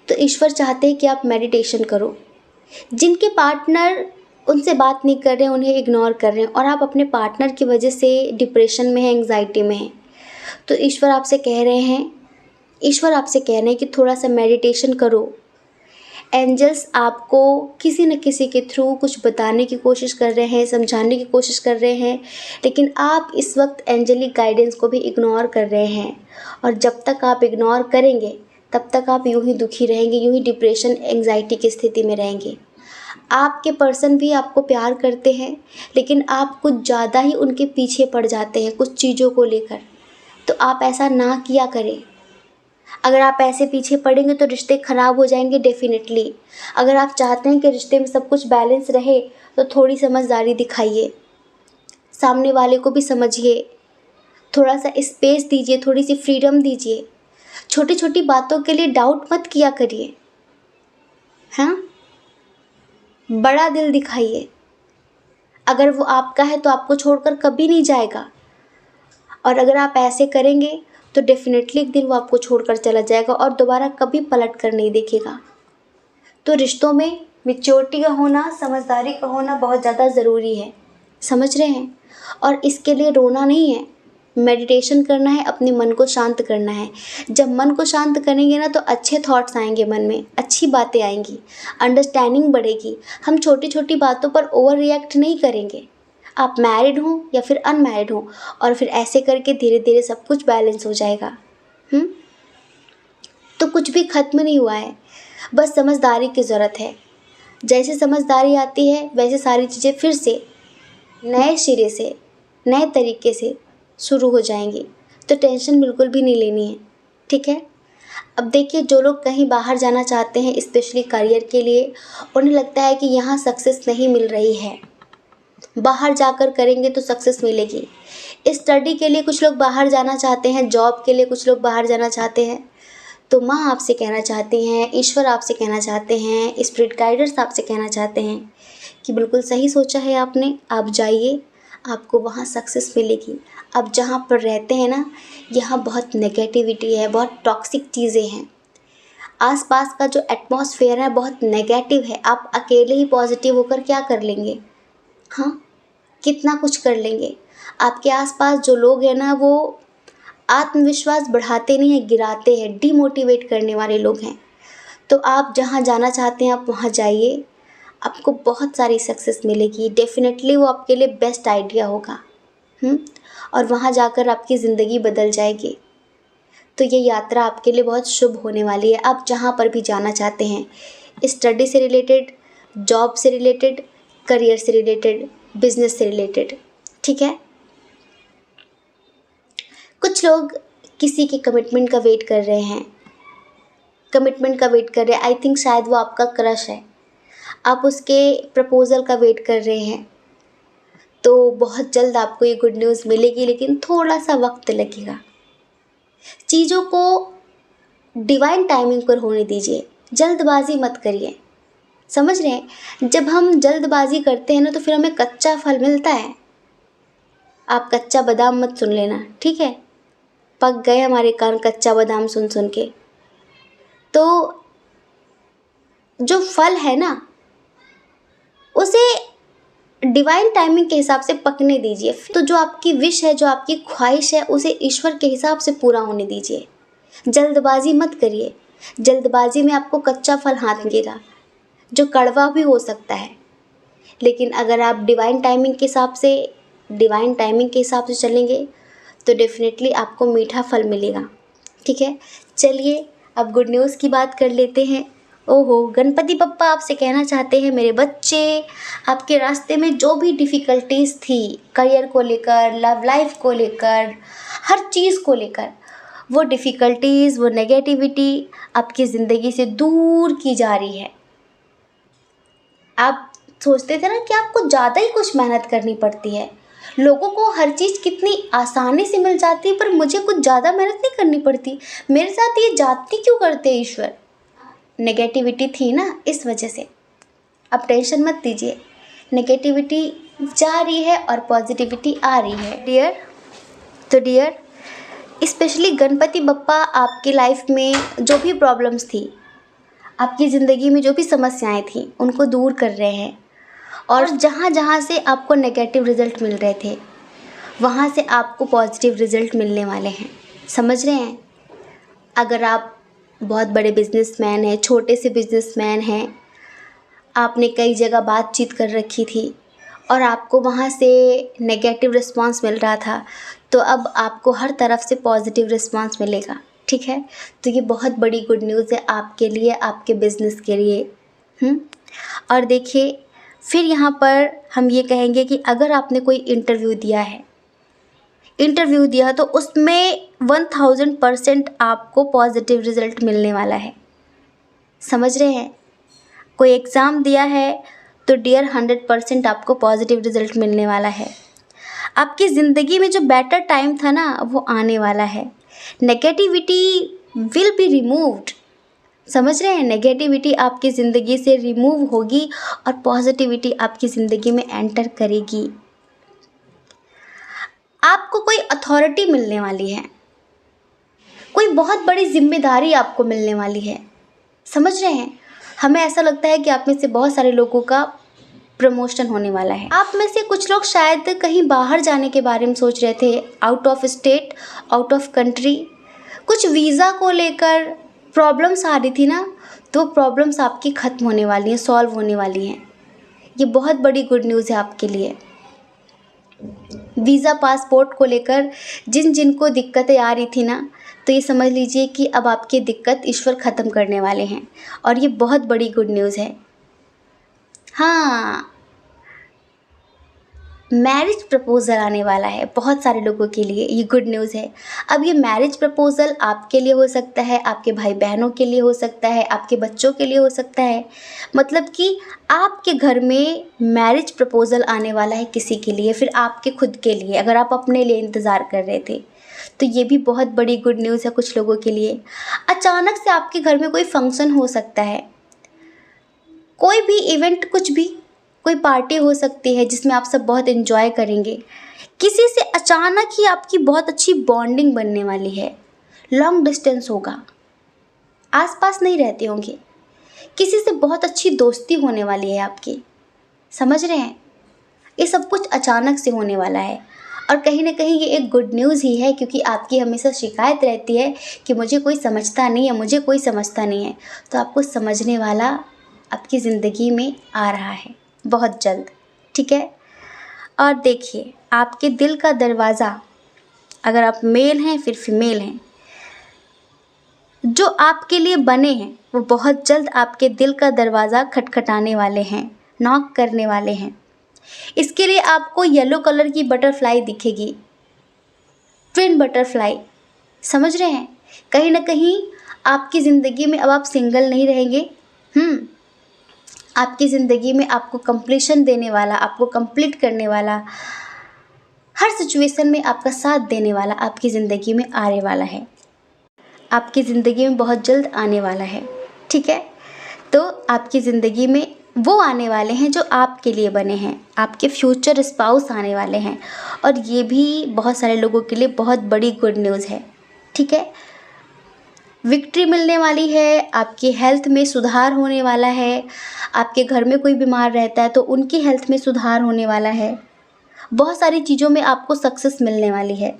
तो ईश्वर चाहते हैं कि आप मेडिटेशन करो। जिनके पार्टनर उनसे बात नहीं कर रहे हैं, उन्हें इग्नोर कर रहे हैं, और आप अपने पार्टनर की वजह से डिप्रेशन में हैं, एंग्जाइटी में हैं, तो ईश्वर आपसे कह रहे हैं कि थोड़ा सा मेडिटेशन करो। एंजल्स आपको किसी न किसी के थ्रू कुछ बताने की कोशिश कर रहे हैं, समझाने की कोशिश कर रहे हैं, लेकिन आप इस वक्त एंजेलिक गाइडेंस को भी इग्नोर कर रहे हैं। और जब तक आप इग्नोर करेंगे तब तक आप यूं ही दुखी रहेंगे, यूं ही डिप्रेशन, एंग्जाइटी की स्थिति में रहेंगे। आपके पर्सन भी आपको प्यार करते हैं, लेकिन आप कुछ ज़्यादा ही उनके पीछे पड़ जाते हैं कुछ चीज़ों को लेकर। तो आप ऐसा ना किया करें। अगर आप ऐसे पीछे पड़ेंगे तो रिश्ते ख़राब हो जाएंगे डेफिनेटली। अगर आप चाहते हैं कि रिश्ते में सब कुछ बैलेंस रहे तो थोड़ी समझदारी दिखाइए, सामने वाले को भी समझिए, थोड़ा सा स्पेस दीजिए, थोड़ी सी फ्रीडम दीजिए। छोटी छोटी बातों के लिए डाउट मत किया करिए, हाँ, बड़ा दिल दिखाइए। अगर वो आपका है तो आपको छोड़कर कभी नहीं जाएगा, और अगर आप ऐसे करेंगे तो डेफिनेटली एक दिन वो आपको छोड़कर चला जाएगा और दोबारा कभी पलट कर नहीं देखेगा। तो रिश्तों में मैच्योरिटी का होना, समझदारी का होना बहुत ज़्यादा ज़रूरी है, समझ रहे हैं। और इसके लिए रोना नहीं है, मेडिटेशन करना है, अपने मन को शांत करना है। जब मन को शांत करेंगे ना तो अच्छे थॉट्स आएंगे मन में, अच्छी बातें आएंगी, अंडरस्टैंडिंग बढ़ेगी। हम छोटी छोटी बातों पर ओवर रिएक्ट नहीं करेंगे। आप मैरिड हो या फिर अनमैरिड हो, और फिर ऐसे करके धीरे धीरे सब कुछ बैलेंस हो जाएगा। तो कुछ भी ख़त्म नहीं हुआ है, बस समझदारी की ज़रूरत है। जैसे समझदारी आती है वैसे सारी चीज़ें फिर से नए सिरे से, नए तरीके से शुरू हो जाएंगी। तो टेंशन बिल्कुल भी नहीं लेनी है, ठीक है। अब देखिए, जो लोग कहीं बाहर जाना चाहते हैं स्पेशली करियर के लिए, उन्हें लगता है कि यहाँ सक्सेस नहीं मिल रही है, बाहर जाकर करेंगे तो सक्सेस मिलेगी। स्टडी के लिए कुछ लोग बाहर जाना चाहते हैं, जॉब के लिए कुछ लोग बाहर जाना चाहते हैं। तो माँ आपसे कहना चाहती हैं, ईश्वर आपसे कहना चाहते हैं, स्पिरिट गाइडर्स आपसे कहना चाहते हैं कि बिल्कुल सही सोचा है आपने, आप जाइए, आपको वहाँ सक्सेस मिलेगी। अब जहाँ पर रहते हैं ना, यहाँ बहुत नेगेटिविटी है, बहुत टॉक्सिक चीज़ें हैं। आसपास का जो एटमॉस्फेयर है बहुत नेगेटिव है, आप अकेले ही पॉजिटिव होकर क्या कर लेंगे? हाँ, कितना कुछ कर लेंगे। आपके आसपास जो लोग हैं ना, वो आत्मविश्वास बढ़ाते नहीं हैं, गिराते हैं, डिमोटिवेट करने वाले लोग हैं। तो आप जहाँ जाना चाहते हैं आप वहाँ जाइए, आपको बहुत सारी सक्सेस मिलेगी। डेफिनेटली वो आपके लिए बेस्ट आइडिया होगा। और वहाँ जाकर आपकी ज़िंदगी बदल जाएगी। तो ये यात्रा आपके लिए बहुत शुभ होने वाली है। आप जहाँ पर भी जाना चाहते हैं, स्टडी से रिलेटेड, जॉब से रिलेटेड, करियर से रिलेटेड, बिजनेस से रिलेटेड, ठीक है। कुछ लोग किसी के कमिटमेंट का वेट कर रहे हैं, आई थिंक शायद वो आपका क्रश है, आप उसके प्रपोज़ल का वेट कर रहे हैं। तो बहुत जल्द आपको ये गुड न्यूज़ मिलेगी, लेकिन थोड़ा सा वक्त लगेगा। चीज़ों को डिवाइन टाइमिंग पर होने दीजिए, जल्दबाजी मत करिए। समझ रहे हैं? जब हम जल्दबाजी करते हैं ना, तो फिर हमें कच्चा फल मिलता है। आप कच्चा बादाम मत सुन लेना, ठीक है? पक गए हमारे कान कच्चा बादाम सुन सुन के। तो जो फल है ना, उसे डिवाइन टाइमिंग के हिसाब से पकने दीजिए। तो जो आपकी विश है, जो आपकी ख्वाहिश है, उसे ईश्वर के हिसाब से पूरा होने दीजिए। जल्दबाजी मत करिए। जल्दबाजी में आपको कच्चा फल हाथ लगेगा, जो कड़वा भी हो सकता है। लेकिन अगर आप डिवाइन टाइमिंग के हिसाब से चलेंगे, तो डेफिनेटली आपको मीठा फल मिलेगा, ठीक है। चलिए अब गुड न्यूज़ की बात कर लेते हैं। ओहो, गणपति बप्पा आपसे कहना चाहते हैं, मेरे बच्चे, आपके रास्ते में जो भी डिफ़िकल्टीज़ थी, करियर को लेकर, लव लाइफ को लेकर, हर चीज़ को लेकर, वो डिफ़िकल्टीज़, वो नेगेटिविटी आपकी ज़िंदगी से दूर की जा रही है। आप सोचते थे ना कि आपको ज़्यादा ही कुछ मेहनत करनी पड़ती है, लोगों को हर चीज़ कितनी आसानी से मिल जाती है, पर मुझे कुछ ज़्यादा मेहनत नहीं करनी पड़ती, मेरे साथ ये जाती क्यों करते हैं ईश्वर? नेगेटिविटी थी ना, इस वजह से। अब टेंशन मत दीजिए, नेगेटिविटी जा रही है और पॉजिटिविटी आ रही है डियर। स्पेशली गणपति बप्पा आपकी लाइफ में जो भी प्रॉब्लम्स थी, आपकी ज़िंदगी में जो भी समस्याएं थी, उनको दूर कर रहे हैं। और जहाँ जहाँ से आपको नेगेटिव रिज़ल्ट मिल रहे थे, वहाँ से आपको पॉजिटिव रिज़ल्ट मिलने वाले हैं। समझ रहे हैं? अगर आप बहुत बड़े बिजनेसमैन हैं, छोटे से बिजनेसमैन हैं, आपने कई जगह बातचीत कर रखी थी और आपको वहाँ से नेगेटिव रिस्पांस मिल रहा था, तो अब आपको हर तरफ से पॉजिटिव रिस्पांस मिलेगा, ठीक है। तो ये बहुत बड़ी गुड न्यूज़ है आपके लिए, आपके बिज़नेस के लिए। और देखिए, फिर यहाँ पर हम ये कहेंगे कि अगर आपने कोई इंटरव्यू दिया तो उसमें 1000% आपको पॉजिटिव रिज़ल्ट मिलने वाला है। समझ रहे हैं? कोई एग्ज़ाम दिया है तो डियर 100% आपको पॉजिटिव रिज़ल्ट मिलने वाला है। आपकी ज़िंदगी में जो बेटर टाइम था ना, वो आने वाला है। Negativity will be removed. समझ रहे हैं? नेगेटिविटी आपकी ज़िंदगी से रिमूव होगी और पॉजिटिविटी आपकी ज़िंदगी में एंटर करेगी। आपको कोई अथॉरिटी मिलने वाली है, कोई बहुत बड़ी जिम्मेदारी आपको मिलने वाली है। समझ रहे हैं? हमें ऐसा लगता है कि आप में से बहुत सारे लोगों का प्रमोशन होने वाला है। आप में से कुछ लोग शायद कहीं बाहर जाने के बारे में सोच रहे थे, out of state, out of country. कुछ वीज़ा को लेकर प्रॉब्लम्स आ रही थी ना, तो प्रॉब्लम्स आपकी ख़त्म होने वाली हैं, सॉल्व होने वाली हैं। ये बहुत बड़ी गुड न्यूज़ है आपके लिए। वीज़ा, पासपोर्ट को लेकर जिनको दिक्कतें आ रही थी ना, तो ये समझ लीजिए कि अब आपकी दिक्कत ईश्वर ख़त्म करने वाले हैं, और ये बहुत बड़ी गुड न्यूज़ है। हाँ, मैरिज प्रपोज़ल आने वाला है बहुत सारे लोगों के लिए, ये गुड न्यूज़ है। अब ये मैरिज प्रपोज़ल आपके लिए हो सकता है, आपके भाई बहनों के लिए हो सकता है, आपके बच्चों के लिए हो सकता है। मतलब कि आपके घर में मैरिज प्रपोज़ल आने वाला है किसी के लिए, फिर आपके खुद के लिए, अगर आप अपने लिए इंतज़ार कर रहे थे, तो ये भी बहुत बड़ी गुड न्यूज़ है कुछ लोगों के लिए। अचानक से आपके घर में कोई फंक्शन हो सकता है, कोई भी इवेंट, कुछ भी, कोई पार्टी हो सकती है जिसमें आप सब बहुत एंजॉय करेंगे। किसी से अचानक ही आपकी बहुत अच्छी बॉन्डिंग बनने वाली है, लॉन्ग डिस्टेंस होगा, आसपास नहीं रहते होंगे, किसी से बहुत अच्छी दोस्ती होने वाली है आपकी, समझ रहे हैं। ये सब कुछ अचानक से होने वाला है और कहीं ना कहीं ये एक गुड न्यूज़ ही है, क्योंकि आपकी हमेशा शिकायत रहती है कि मुझे कोई समझता नहीं है, मुझे कोई समझता नहीं है। तो आपको समझने वाला आपकी ज़िंदगी में आ रहा है बहुत जल्द, ठीक है। और देखिए, आपके दिल का दरवाज़ा, अगर आप मेल हैं फिर फीमेल हैं, जो आपके लिए बने हैं वो बहुत जल्द आपके दिल का दरवाज़ा खटखटाने वाले हैं, नॉक करने वाले हैं। इसके लिए आपको येलो कलर की बटरफ्लाई दिखेगी, ट्विन बटरफ्लाई, समझ रहे हैं। कहीं ना कहीं आपकी ज़िंदगी में अब आप सिंगल नहीं रहेंगे। आपकी ज़िंदगी में आपको कंप्लीशन देने वाला, आपको कंप्लीट करने वाला, हर सिचुएशन में आपका साथ देने वाला आपकी ज़िंदगी में आने वाला है, आपकी ज़िंदगी में बहुत जल्द आने वाला है, ठीक है। तो आपकी ज़िंदगी में वो आने वाले हैं जो आपके लिए बने हैं, आपके फ्यूचर स्पाउस आने वाले हैं। और ये भी बहुत सारे लोगों के लिए बहुत बड़ी गुड न्यूज़ है, ठीक है। विक्ट्री मिलने वाली है, आपकी हेल्थ में सुधार होने वाला है। आपके घर में कोई बीमार रहता है तो उनकी हेल्थ में सुधार होने वाला है। बहुत सारी चीज़ों में आपको सक्सेस मिलने वाली है।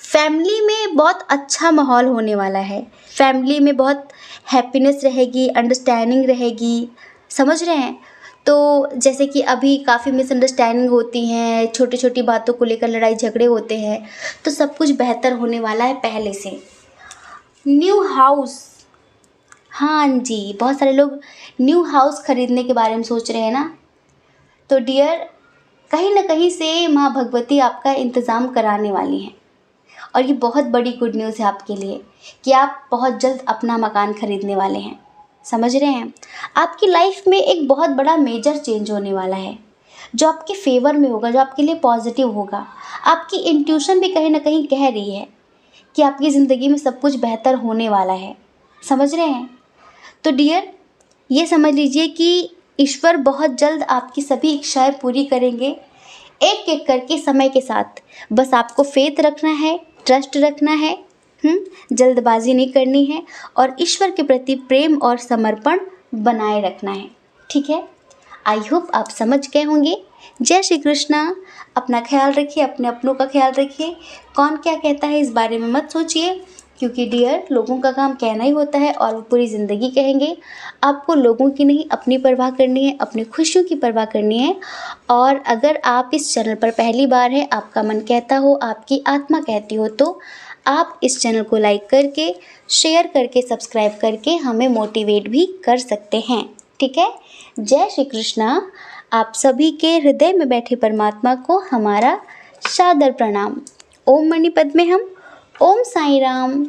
फैमिली में बहुत अच्छा माहौल होने वाला है, फैमिली में बहुत हैप्पीनेस रहेगी, अंडरस्टैंडिंग रहेगी, समझ रहे हैं। तो जैसे कि अभी काफ़ी मिसअंडरस्टैंडिंग होती हैं, छोटी छोटी बातों को लेकर लड़ाई झगड़े होते हैं, तो सब कुछ बेहतर होने वाला है पहले से। न्यू हाउस, हाँ जी, बहुत सारे लोग न्यू हाउस खरीदने के बारे में सोच रहे हैं ना। तो डियर, कहीं ना कहीं से माँ भगवती आपका इंतज़ाम कराने वाली हैं। और ये बहुत बड़ी गुड न्यूज़ है आपके लिए कि आप बहुत जल्द अपना मकान खरीदने वाले हैं, समझ रहे हैं। आपकी लाइफ में एक बहुत बड़ा मेजर चेंज होने वाला है जो आपके फेवर में होगा, जो आपके लिए पॉजिटिव होगा। आपकी इंट्यूशन भी कहीं ना कहीं कह रही है कि आपकी ज़िंदगी में सब कुछ बेहतर होने वाला है, समझ रहे हैं। तो डियर, ये समझ लीजिए कि ईश्वर बहुत जल्द आपकी सभी इच्छाएं पूरी करेंगे, एक एक करके समय के साथ। बस आपको फेथ रखना है, ट्रस्ट रखना है, जल्दबाजी नहीं करनी है और ईश्वर के प्रति प्रेम और समर्पण बनाए रखना है, ठीक है। आई होप आप समझ गए होंगे। जय श्री कृष्णा। अपना ख्याल रखिए, अपने अपनों का ख्याल रखिए। कौन क्या कहता है इस बारे में मत सोचिए, क्योंकि डियर, लोगों का काम कहना ही होता है और वो पूरी ज़िंदगी कहेंगे। आपको लोगों की नहीं, अपनी परवाह करनी है, अपनी खुशियों की परवाह करनी है। और अगर आप इस चैनल पर पहली बार है, आपका मन कहता हो, आपकी आत्मा कहती हो, तो आप इस चैनल को लाइक करके, शेयर करके, सब्सक्राइब करके हमें मोटिवेट भी कर सकते हैं, ठीक है। जय श्री कृष्णा। आप सभी के हृदय में बैठे परमात्मा को हमारा सादर प्रणाम। ओम मणि पद्मे हम। ओम साईं राम।